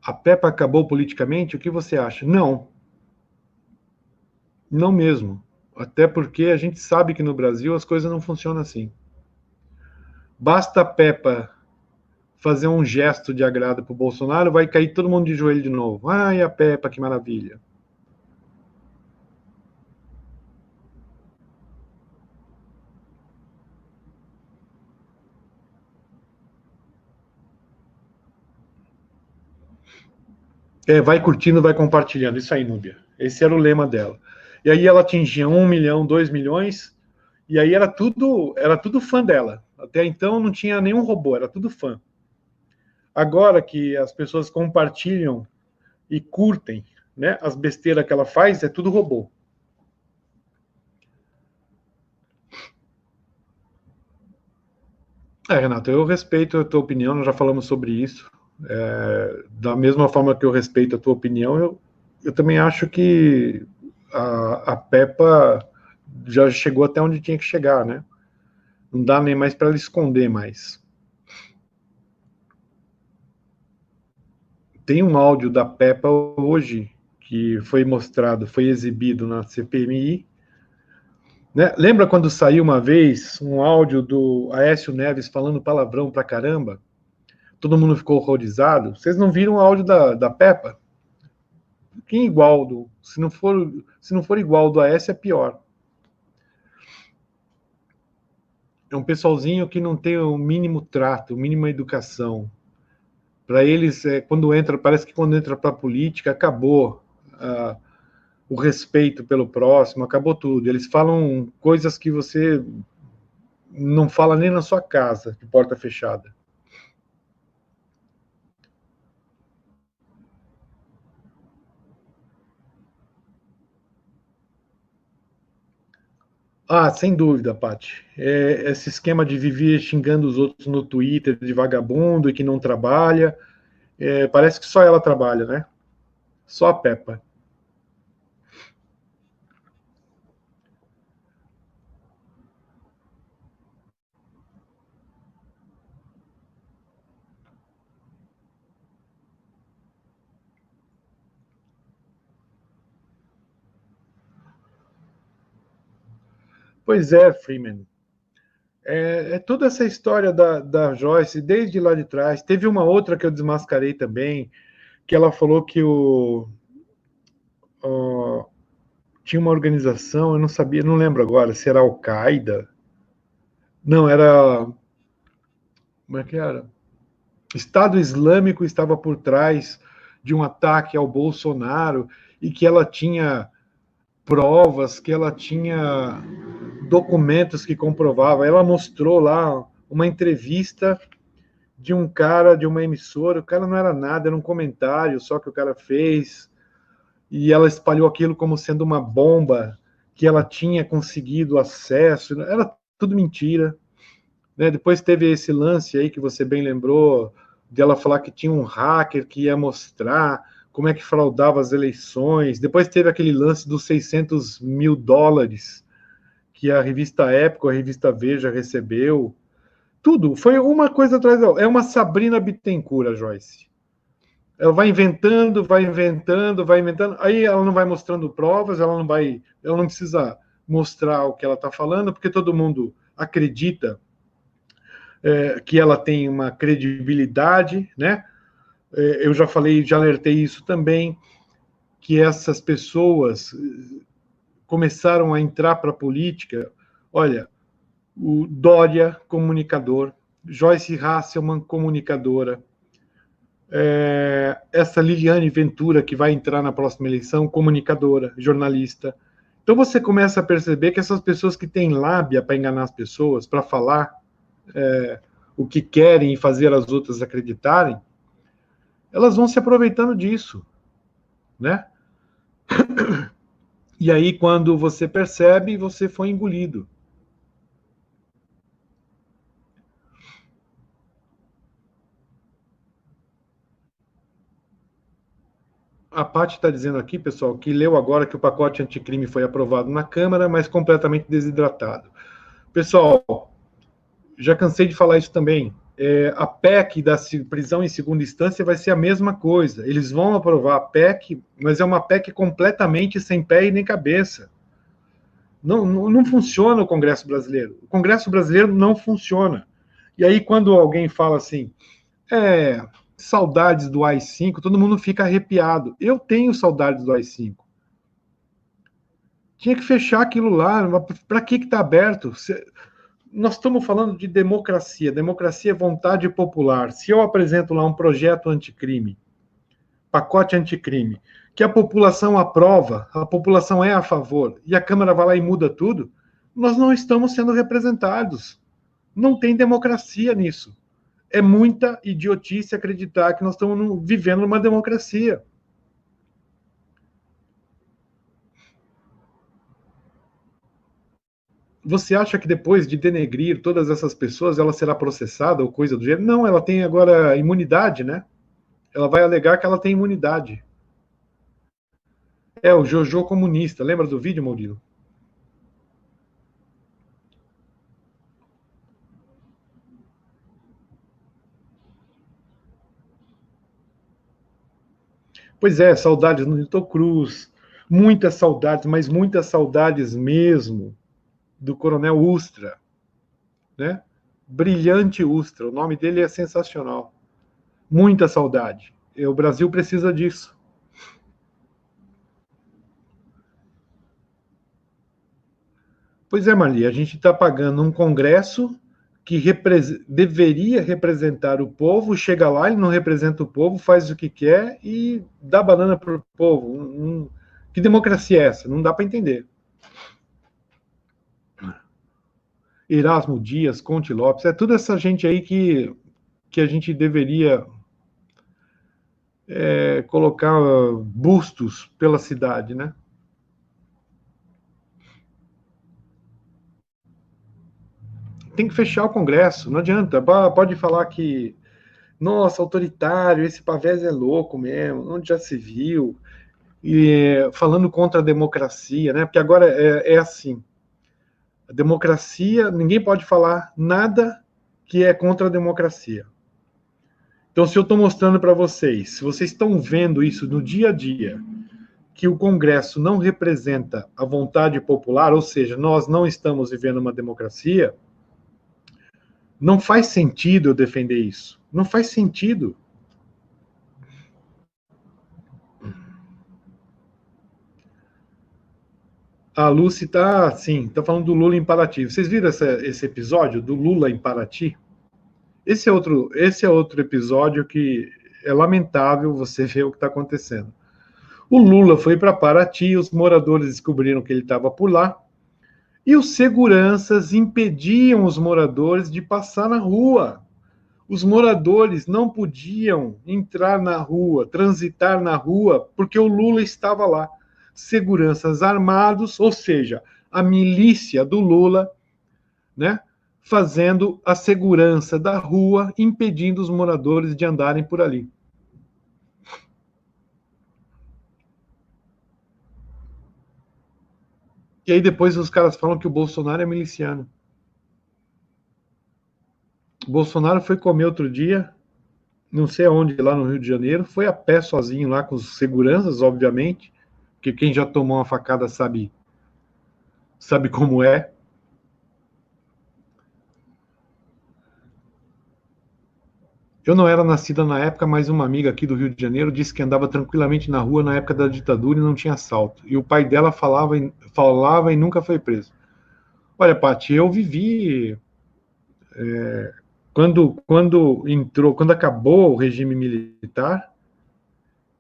A Peppa acabou politicamente? O que você acha? Não. Não mesmo. Até porque a gente sabe que no Brasil as coisas não funcionam assim. Basta a Peppa fazer um gesto de agrado para o Bolsonaro, vai cair todo mundo de joelho de novo. Ai, a Peppa, que maravilha. Vai curtindo, vai compartilhando. Isso aí, Núbia. Esse era o lema dela. E aí ela atingia 1 milhão, 2 milhões, e aí era tudo fã dela. Até então não tinha nenhum robô, era tudo fã. Agora que as pessoas compartilham e curtem, né, as besteiras que ela faz, é tudo robô. Renato, eu respeito a tua opinião, nós já falamos sobre isso. Da mesma forma que eu respeito a tua opinião, eu também acho que a Peppa já chegou até onde tinha que chegar, né? Não dá nem mais para ela esconder mais. Tem um áudio da Peppa hoje que foi mostrado, foi exibido na CPMI. Né? Lembra quando saiu uma vez um áudio do Aécio Neves falando palavrão pra caramba? Todo mundo ficou horrorizado. Vocês não viram o áudio da Peppa? quem é igual do, se não for igual do Aécio, é pior. É um pessoalzinho que não tem o mínimo trato, o mínimo educação. Para eles, quando entra, parece que quando entra para a política, acabou o respeito pelo próximo, acabou tudo. Eles falam coisas que você não fala nem na sua casa, de porta fechada. Ah, sem dúvida, Paty. Esse esquema de viver xingando os outros no Twitter de vagabundo e que não trabalha, parece que só ela trabalha, né? Só a Peppa. Pois é, Freeman. Toda essa história da Joyce, desde lá de trás. Teve uma outra que eu desmascarei também, que ela falou que tinha uma organização, eu não sabia, não lembro agora, se era Al-Qaeda. Não, era. Como é que era? Estado Islâmico estava por trás de um ataque ao Bolsonaro e que ela tinha provas, que ela tinha documentos que comprovavam. Ela mostrou lá uma entrevista de um cara de uma emissora. O cara não era nada, era um comentário só que o cara fez. E ela espalhou aquilo como sendo uma bomba, que ela tinha conseguido acesso. Era tudo mentira. Né? Depois teve esse lance aí que você bem lembrou, dela falar que tinha um hacker que ia mostrar como é que fraudava as eleições. Depois teve aquele lance dos 600 mil dólares que a revista Época, a revista Veja recebeu. Tudo, foi uma coisa atrás da outra. É uma Sabrina Bittencourt, a Joyce. Ela vai inventando, vai inventando, vai inventando. Aí ela não vai mostrando provas, ela não precisa mostrar o que ela está falando, porque todo mundo acredita que ela tem uma credibilidade, né? Eu já falei, já alertei isso também, que essas pessoas começaram a entrar para a política. Olha, o Dória, comunicador, Joyce Hasselman, comunicadora, essa Liliane Ventura, que vai entrar na próxima eleição, comunicadora, jornalista. Então você começa a perceber que essas pessoas que têm lábia para enganar as pessoas, para falar o que querem e fazer as outras acreditarem, elas vão se aproveitando disso, né? E aí, quando você percebe, você foi engolido. A Paty está dizendo aqui, pessoal, que leu agora que o pacote anticrime foi aprovado na Câmara, mas completamente desidratado. Pessoal, já cansei de falar isso também. A PEC da prisão em segunda instância vai ser a mesma coisa. Eles vão aprovar a PEC, mas é uma PEC completamente sem pé e nem cabeça. Não funciona o Congresso brasileiro. O Congresso brasileiro não funciona. E aí, quando alguém fala assim, saudades do AI-5, todo mundo fica arrepiado. Eu tenho saudades do AI-5. Tinha que fechar aquilo lá. Para que está aberto? Nós estamos falando de democracia. Democracia é vontade popular. Se eu apresento lá um projeto anticrime, pacote anticrime, que a população aprova, a população é a favor, e a Câmara vai lá e muda tudo, nós não estamos sendo representados. Não tem democracia nisso. É muita idiotice acreditar que nós estamos vivendo numa democracia. Você acha que depois de denegrir todas essas pessoas, ela será processada ou coisa do gênero? Não, ela tem agora imunidade, né? Ela vai alegar que ela tem imunidade. O Jojo comunista. Lembra do vídeo, Maurício? Pois é, saudades no Nito Cruz. Muitas saudades, mas muitas saudades mesmo do Coronel Ustra, né? Brilhante Ustra. O nome dele é sensacional. Muita saudade. O Brasil precisa disso. Pois é, Marli, a gente está pagando um Congresso que deveria representar o povo, chega lá, ele não representa o povo, faz o que quer e dá banana para o povo. Que democracia é essa? Não dá para entender. Erasmo Dias, Conte Lopes, é toda essa gente aí que a gente deveria colocar bustos pela cidade, né? Tem que fechar o Congresso, não adianta. Pode falar que, nossa, autoritário, esse Pavés é louco mesmo, onde já se viu, e falando contra a democracia, né? Porque agora é assim, a democracia, ninguém pode falar nada que é contra a democracia. Então, se eu estou mostrando para vocês, se vocês estão vendo isso no dia a dia, que o Congresso não representa a vontade popular, ou seja, nós não estamos vivendo uma democracia, não faz sentido eu defender isso. Não faz sentido. A Lucy tá, sim, tá falando do Lula em Paraty. Vocês viram esse episódio do Lula em Paraty? Esse é outro episódio que é lamentável você ver o que está acontecendo. O Lula foi para Paraty, os moradores descobriram que ele estava por lá, e os seguranças impediam os moradores de passar na rua. Os moradores não podiam entrar na rua, transitar na rua, porque o Lula estava lá. Seguranças armados, ou seja, a milícia do Lula, né, fazendo a segurança da rua, impedindo os moradores de andarem por ali. E aí depois os caras falam que o Bolsonaro é miliciano. O Bolsonaro foi comer outro dia, não sei aonde, lá no Rio de Janeiro, foi a pé sozinho lá com os seguranças, obviamente, porque quem já tomou uma facada sabe como é. Eu não era nascida na época, mas uma amiga aqui do Rio de Janeiro disse que andava tranquilamente na rua na época da ditadura e não tinha assalto. E o pai dela falava e nunca foi preso. Olha, Paty, eu vivi quando acabou o regime militar,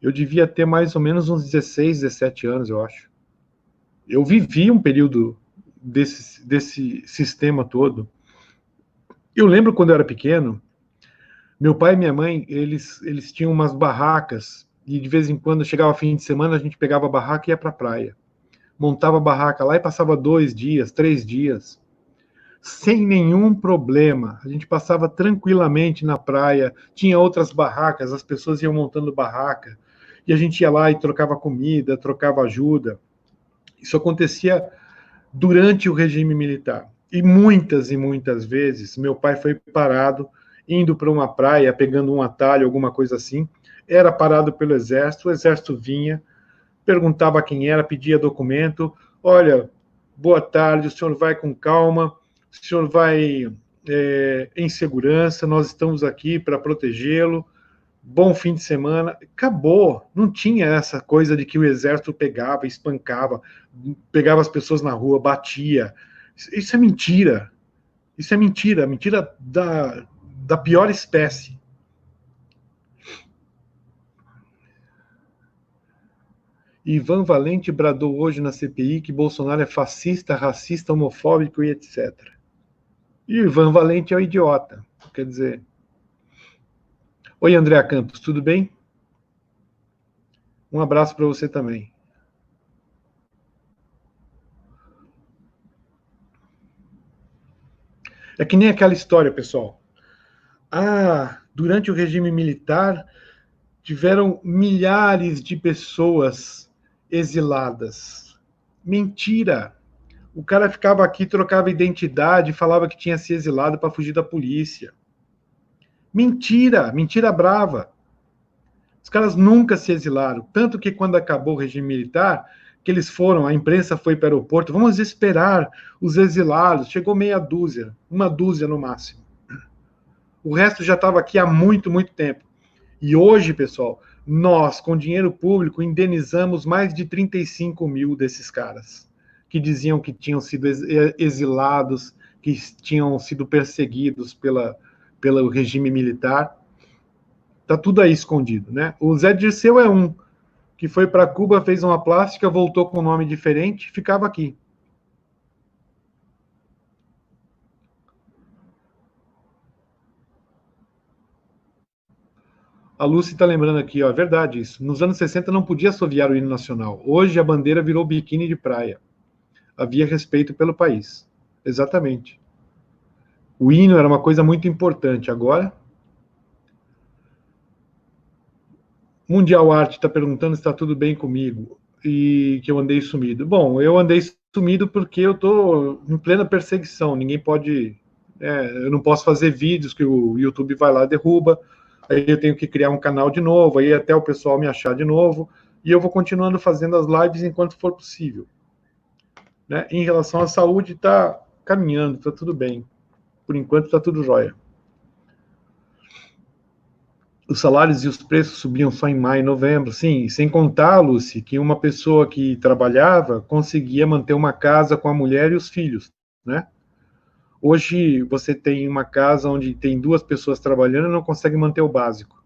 eu devia ter mais ou menos uns 16, 17 anos, eu acho. Eu vivi um período desse sistema todo. Eu lembro quando eu era pequeno, meu pai e minha mãe, eles tinham umas barracas, e de vez em quando, chegava fim de semana, a gente pegava a barraca e ia para a praia. Montava a barraca lá e passava 2 dias, 3 dias, sem nenhum problema. A gente passava tranquilamente na praia, tinha outras barracas, as pessoas iam montando barraca, e a gente ia lá e trocava comida, trocava ajuda. Isso acontecia durante o regime militar. E muitas vezes, meu pai foi parado indo para uma praia, pegando um atalho, alguma coisa assim, era parado pelo exército, o exército vinha, perguntava quem era, pedia documento, olha, boa tarde, o senhor vai com calma, o senhor vai em segurança, nós estamos aqui para protegê-lo, bom fim de semana, acabou, não tinha essa coisa de que o exército pegava, espancava, pegava as pessoas na rua, batia, isso é mentira, mentira da pior espécie. Ivan Valente bradou hoje na CPI que Bolsonaro é fascista, racista, homofóbico e etc. E o Ivan Valente é o idiota. Quer dizer... Oi, Andréa Campos, tudo bem? Um abraço para você também. É que nem aquela história, pessoal. Durante o regime militar, tiveram milhares de pessoas exiladas. Mentira! O cara ficava aqui, trocava identidade, falava que tinha se exilado para fugir da polícia. Mentira! Mentira brava. Os caras nunca se exilaram. Tanto que quando acabou o regime militar, que eles foram, a imprensa foi para o aeroporto, vamos esperar os exilados. Chegou meia dúzia, uma dúzia no máximo. O resto já estava aqui há muito, muito tempo. E hoje, pessoal, nós, com dinheiro público, indenizamos mais de 35 mil desses caras. que diziam que tinham sido exilados, que tinham sido perseguidos pelo regime militar. Está tudo aí escondido, né? O Zé Dirceu é um que foi para Cuba, fez uma plástica, voltou com um nome diferente, ficava aqui. A Lucy está lembrando aqui, ó, é verdade isso. Nos anos 60 não podia assoviar o hino nacional. Hoje a bandeira virou biquíni de praia. Havia respeito pelo país. Exatamente. O hino era uma coisa muito importante. Agora, Mundial Arte está perguntando se está tudo bem comigo e que eu andei sumido. Bom, eu andei sumido porque eu estou em plena perseguição. Ninguém pode... eu não posso fazer vídeos que o YouTube vai lá e derruba. Aí eu tenho que criar um canal de novo, aí até o pessoal me achar de novo, e eu vou continuando fazendo as lives enquanto for possível. Né? Em relação à saúde, está caminhando, está tudo bem. Por enquanto, está tudo jóia. Os salários e os preços subiam só em maio e novembro, sim, sem contar, Lucy, que uma pessoa que trabalhava conseguia manter uma casa com a mulher e os filhos, né? Hoje você tem uma casa onde tem 2 pessoas trabalhando e não consegue manter o básico.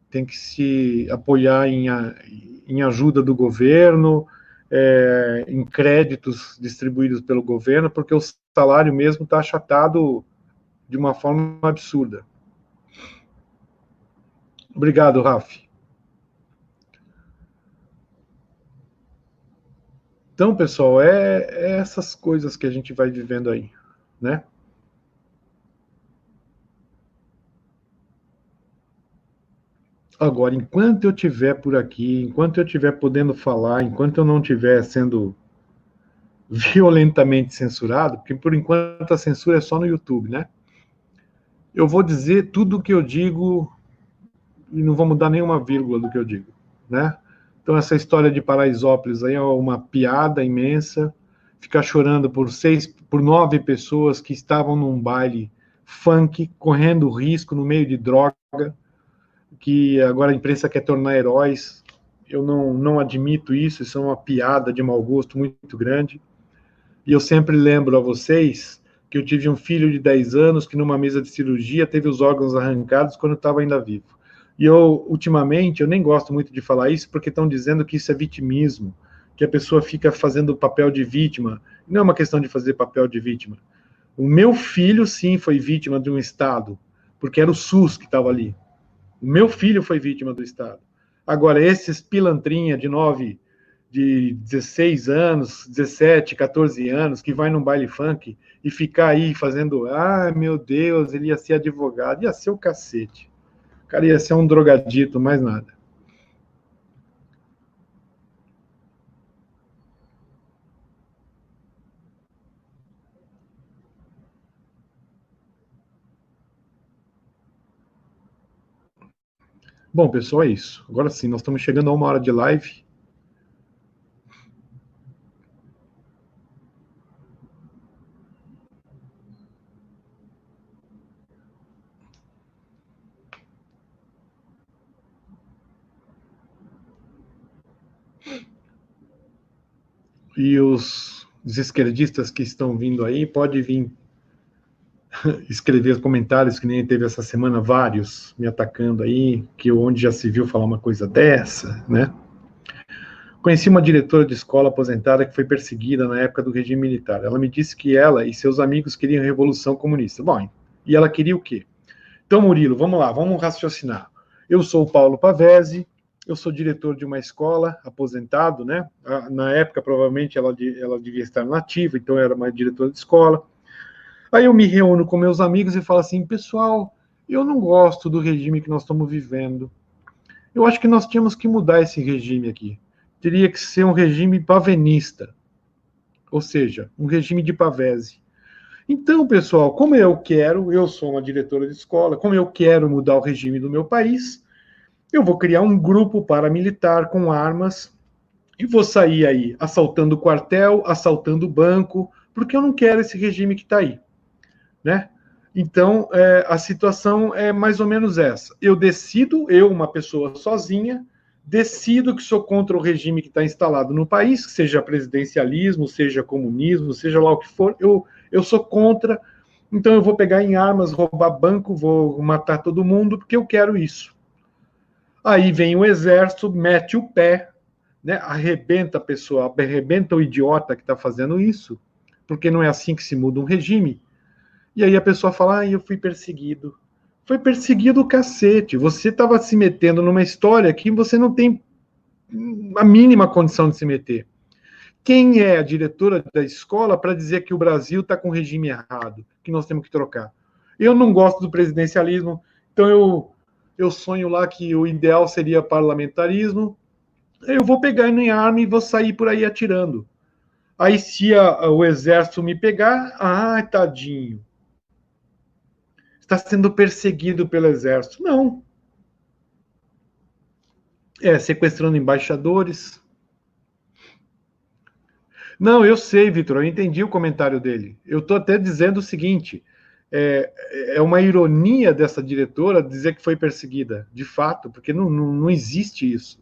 Tem que se apoiar em ajuda do governo, em créditos distribuídos pelo governo, porque o salário mesmo está achatado de uma forma absurda. Obrigado, Raf. Então, pessoal, é essas coisas que a gente vai vivendo aí, né? Agora, enquanto eu estiver por aqui, enquanto eu estiver podendo falar, enquanto eu não estiver sendo violentamente censurado, porque por enquanto a censura é só no YouTube, né? Eu vou dizer tudo o que eu digo e não vou mudar nenhuma vírgula do que eu digo, né? Então essa história de Paraisópolis aí é uma piada imensa. Ficar chorando por 9 pessoas que estavam num baile funk, correndo risco no meio de droga, que agora a imprensa quer tornar heróis. Eu não admito isso, isso é uma piada de mau gosto muito grande. E eu sempre lembro a vocês que eu tive um filho de 10 anos que numa mesa de cirurgia teve os órgãos arrancados quando estava ainda vivo. E eu, ultimamente, eu nem gosto muito de falar isso porque estão dizendo que isso é vitimismo, que a pessoa fica fazendo o papel de vítima. Não é uma questão de fazer papel de vítima. O meu filho, sim, foi vítima de um Estado, porque era o SUS que estava ali. O meu filho foi vítima do Estado. Agora, esses pilantrinha de 16 anos, 17, 14 anos, que vai num baile funk e ficar aí fazendo, meu Deus, ele ia ser advogado, ia ser o cacete. O cara ia ser um drogadito, mais nada. Bom, pessoal, é isso. Agora sim, nós estamos chegando a 1 hora de live. E os esquerdistas que estão vindo aí, pode vir escrever comentários, que nem teve essa semana vários me atacando aí, que onde já se viu falar uma coisa dessa, né? Conheci uma diretora de escola aposentada que foi perseguida na época do regime militar. Ela me disse que ela e seus amigos queriam a revolução comunista. Bom, e ela queria o quê? Então, Murilo, vamos lá, vamos raciocinar. Eu sou o Paulo Pavese, eu sou diretor de uma escola, aposentado, né? Na época, provavelmente, ela devia estar nativa, então eu era uma diretora de escola. Aí eu me reúno com meus amigos e falo assim, pessoal, eu não gosto do regime que nós estamos vivendo. Eu acho que nós tínhamos que mudar esse regime aqui. Teria que ser um regime pavenista, ou seja, um regime de Pavese. Então, pessoal, como eu sou uma diretora de escola, como eu quero mudar o regime do meu país, eu vou criar um grupo paramilitar com armas e vou sair aí assaltando o quartel, assaltando o banco, porque eu não quero esse regime que está aí, né? Então, a situação é mais ou menos essa. Eu decido, uma pessoa sozinha, decido que sou contra o regime que está instalado no país, seja presidencialismo, seja comunismo, seja lá o que for, eu sou contra, então eu vou pegar em armas, roubar banco, vou matar todo mundo, porque eu quero isso. Aí vem o exército, mete o pé, né, arrebenta a pessoa, arrebenta o idiota que está fazendo isso, porque não é assim que se muda um regime. E aí a pessoa fala, eu fui perseguido. Foi perseguido o cacete. Você estava se metendo numa história que você não tem a mínima condição de se meter. Quem é a diretora da escola para dizer que o Brasil está com o regime errado, que nós temos que trocar? Eu não gosto do presidencialismo, então eu sonho lá que o ideal seria parlamentarismo. Eu vou pegar em arma e vou sair por aí atirando. Aí se o exército me pegar, tadinho, está sendo perseguido pelo exército. Não. Sequestrando embaixadores. Não, eu sei, Vitor, eu entendi o comentário dele. Eu estou até dizendo o seguinte: é uma ironia dessa diretora dizer que foi perseguida, de fato, porque não existe isso.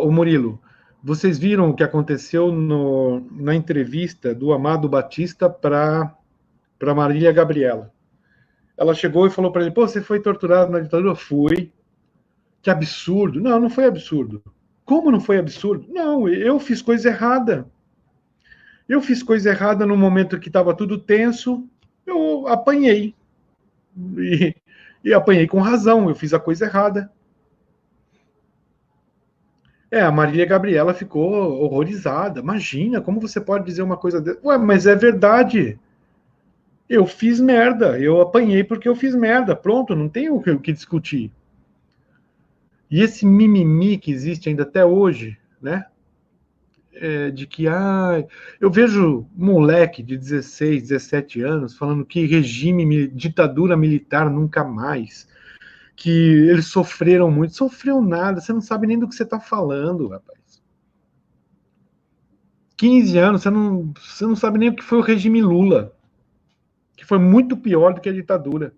O Murilo, vocês viram o que aconteceu na entrevista do Amado Batista para Marília Gabriela. Ela chegou e falou para ele: pô, você foi torturado na ditadura? Fui. Que absurdo. Não, não foi absurdo. Como não foi absurdo? Não, eu fiz coisa errada. Eu fiz coisa errada no momento que estava tudo tenso, eu apanhei. E, e apanhei com razão, eu fiz a coisa errada. A Marília Gabriela ficou horrorizada. Imagina, como você pode dizer uma coisa dessa? Ué, mas é verdade. Eu fiz merda, eu apanhei porque eu fiz merda. Pronto, não tem o que discutir. E esse mimimi que existe ainda até hoje, né? De que eu vejo moleque de 16, 17 anos falando que ditadura militar nunca mais, que eles sofreram muito. Sofreu nada, você não sabe nem do que você está falando, rapaz. 15 anos, você não sabe nem o que foi o regime Lula, que foi muito pior do que a ditadura.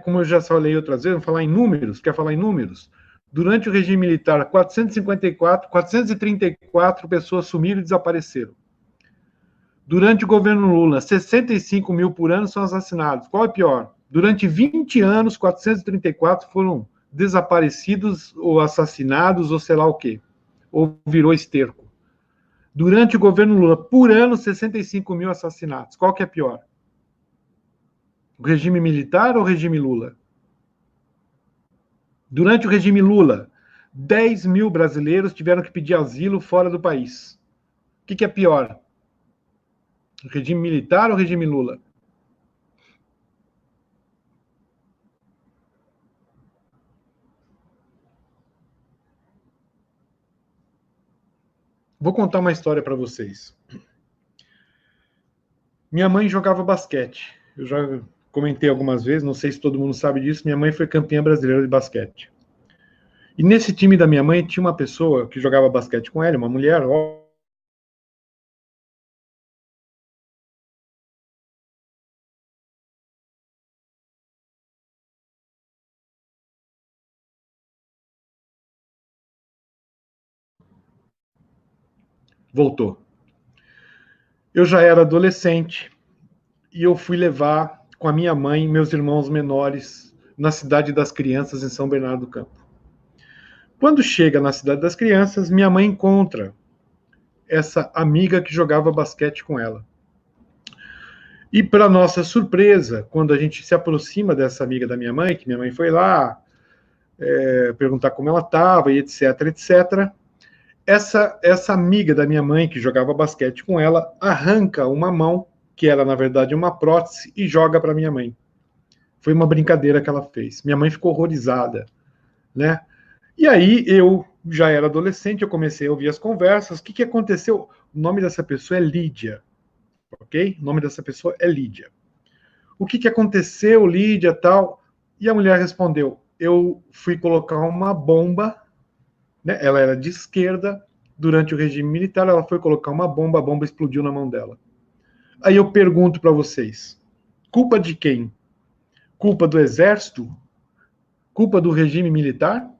Como eu já falei outras vezes, vamos falar em números, quer falar em números? Durante o regime militar, 434 pessoas sumiram e desapareceram. Durante o governo Lula, 65 mil por ano são assassinados. Qual é pior? Durante 20 anos, 434 foram desaparecidos ou assassinados ou sei lá o quê. Ou virou esterco. Durante o governo Lula, por ano, 65 mil assassinatos. Qual que é pior? O regime militar ou o regime Lula? Durante o regime Lula, 10 mil brasileiros tiveram que pedir asilo fora do país. O que é pior? O regime militar ou o regime Lula? Vou contar uma história para vocês. Minha mãe jogava basquete. Eu já comentei algumas vezes, não sei se todo mundo sabe disso, minha mãe foi campeã brasileira de basquete. E nesse time da minha mãe tinha uma pessoa que jogava basquete com ela, uma mulher, voltou. Eu já era adolescente e eu fui levar com a minha mãe e meus irmãos menores na Cidade das Crianças, em São Bernardo do Campo. Quando chega na Cidade das Crianças, minha mãe encontra essa amiga que jogava basquete com ela. E para nossa surpresa, quando a gente se aproxima dessa amiga da minha mãe, que minha mãe foi lá perguntar como ela estava e etc, etc, essa amiga da minha mãe que jogava basquete com ela arranca uma mão, que era na verdade uma prótese, e joga para minha mãe. Foi uma brincadeira que ela fez. Minha mãe ficou horrorizada, né? E aí eu já era adolescente, eu comecei a ouvir as conversas. O que aconteceu? O nome dessa pessoa é Lídia, ok? O nome dessa pessoa é Lídia. O que aconteceu, Lídia, tal? E a mulher respondeu: eu fui colocar uma bomba, né? Ela era de esquerda, durante o regime militar, ela foi colocar uma bomba, a bomba explodiu na mão dela. Aí eu pergunto para vocês, culpa de quem? Culpa do exército? Culpa do regime militar?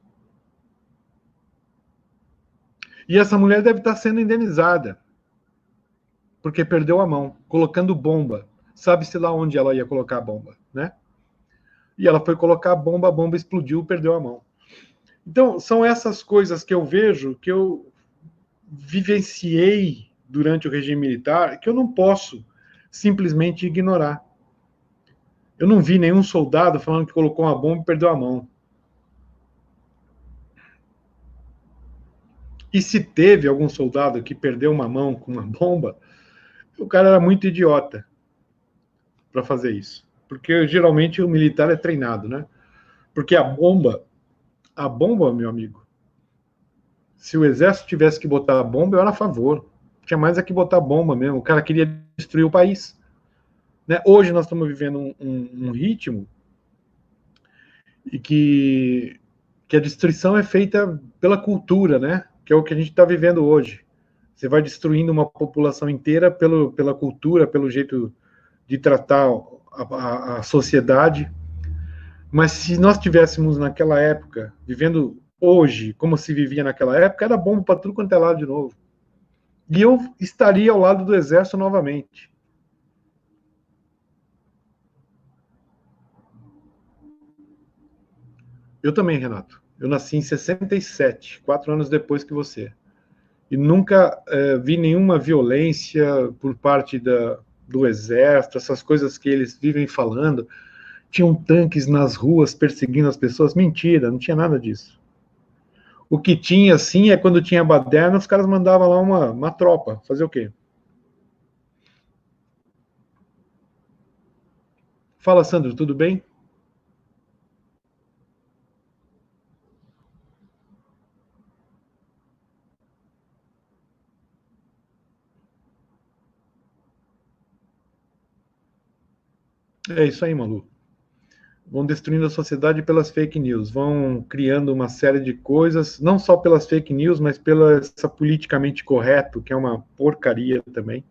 E essa mulher deve estar sendo indenizada, porque perdeu a mão, colocando bomba. Sabe-se lá onde ela ia colocar a bomba, né? E ela foi colocar a bomba explodiu, perdeu a mão. Então, são essas coisas que eu vejo, que eu vivenciei durante o regime militar, que eu não posso simplesmente ignorar. Eu não vi nenhum soldado falando que colocou uma bomba e perdeu a mão. E se teve algum soldado que perdeu uma mão com uma bomba, o cara era muito idiota para fazer isso. Porque geralmente o militar é treinado, né? Porque a bomba, meu amigo, se o exército tivesse que botar a bomba, eu era a favor. Tinha mais é que botar bomba mesmo. O cara queria destruir o país. Né? Hoje nós estamos vivendo um ritmo e que a destruição é feita pela cultura, né? Que é o que a gente está vivendo hoje. Você vai destruindo uma população inteira pela cultura, pelo jeito de tratar a sociedade. Mas se nós tivéssemos naquela época, vivendo hoje como se vivia naquela época, era bomba para tudo quanto é lado de novo. E eu estaria ao lado do exército novamente. Eu também, Renato. Eu nasci em 67, 4 anos depois que você. E nunca vi nenhuma violência por parte do exército, essas coisas que eles vivem falando. Tinham tanques nas ruas perseguindo as pessoas. Mentira, não tinha nada disso. O que tinha, sim, é quando tinha baderna, os caras mandavam lá uma tropa. Fazer o quê? Fala, Sandro, tudo bem? É isso aí, Malu. Vão destruindo a sociedade pelas fake news, vão criando uma série de coisas, não só pelas fake news, mas pela essa politicamente correto, que é uma porcaria também.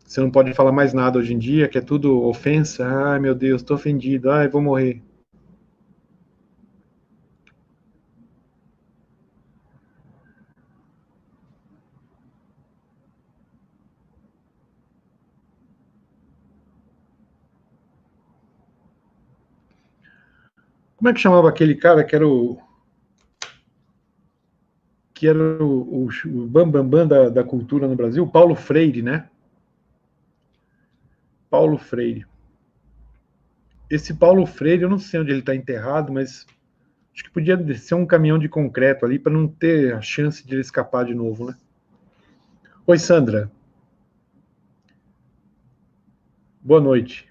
Você não pode falar mais nada hoje em dia, que é tudo ofensa. Ai, meu Deus, estou ofendido. Ai, vou morrer. Como é que chamava aquele cara que era o bambambam da cultura no Brasil? Paulo Freire, né? Paulo Freire. Esse Paulo Freire, eu não sei onde ele está enterrado, mas acho que podia ser um caminhão de concreto ali para não ter a chance de ele escapar de novo, né? Oi, Sandra. Boa noite.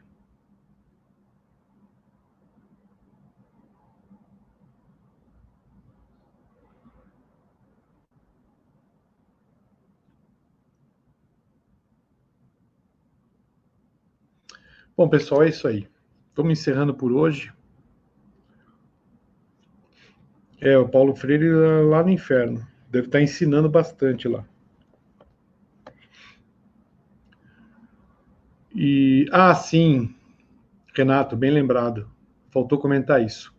Bom, pessoal, é isso aí. Vamos encerrando por hoje. O Paulo Freire lá no inferno. Deve estar ensinando bastante lá. Sim, Renato, bem lembrado. Faltou comentar isso.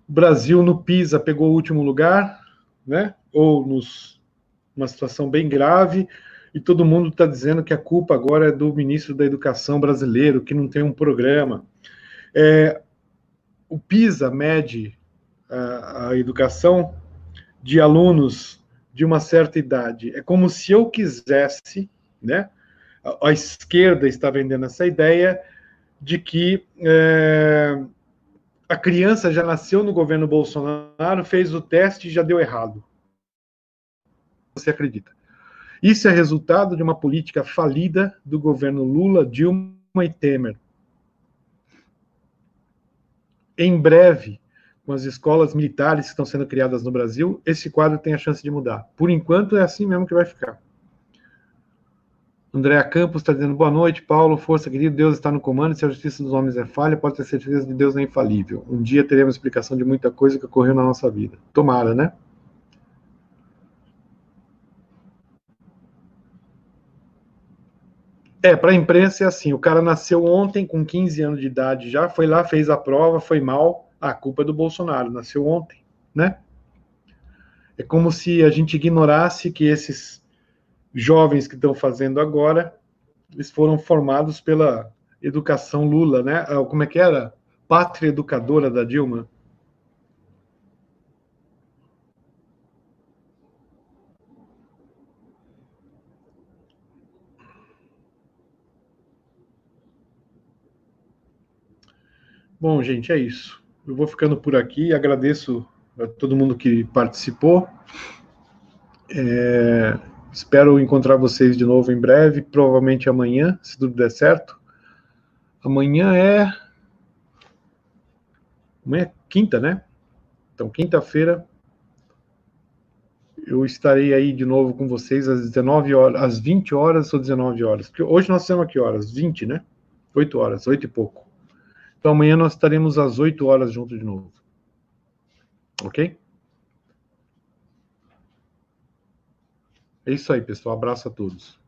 O Brasil no PISA pegou o último lugar, né? Ou numa situação bem grave, e todo mundo está dizendo que a culpa agora é do ministro da Educação brasileiro, que não tem um programa. O PISA mede a educação de alunos de uma certa idade. É como se eu quisesse, né? A esquerda está vendendo essa ideia de que a criança já nasceu no governo Bolsonaro, fez o teste e já deu errado. Você acredita? Isso é resultado de uma política falida do governo Lula, Dilma e Temer. Em breve, com as escolas militares que estão sendo criadas no Brasil, esse quadro tem a chance de mudar. Por enquanto, é assim mesmo que vai ficar. Andréa Campos está dizendo boa noite, Paulo, força, querido, Deus está no comando, se a justiça dos homens é falha, pode ter certeza de Deus é infalível. Um dia teremos explicação de muita coisa que ocorreu na nossa vida. Tomara, né? Para a imprensa é assim, o cara nasceu ontem com 15 anos de idade já, foi lá, fez a prova, foi mal, a culpa é do Bolsonaro, nasceu ontem, né? É como se a gente ignorasse que esses jovens que estão fazendo agora, eles foram formados pela educação Lula, né? Como é que era? Pátria educadora da Dilma. Bom, gente, é isso. Eu vou ficando por aqui, agradeço a todo mundo que participou. Espero encontrar vocês de novo em breve, provavelmente amanhã, se tudo der certo. Amanhã é quinta, né? Então, quinta-feira, eu estarei aí de novo com vocês às 19 horas, às 20 horas ou 19 horas. Porque hoje nós temos aqui horas? 20, né? 8 horas, 8 e pouco. Então amanhã nós estaremos às 8 horas juntos de novo. Ok? É isso aí, pessoal. Abraço a todos.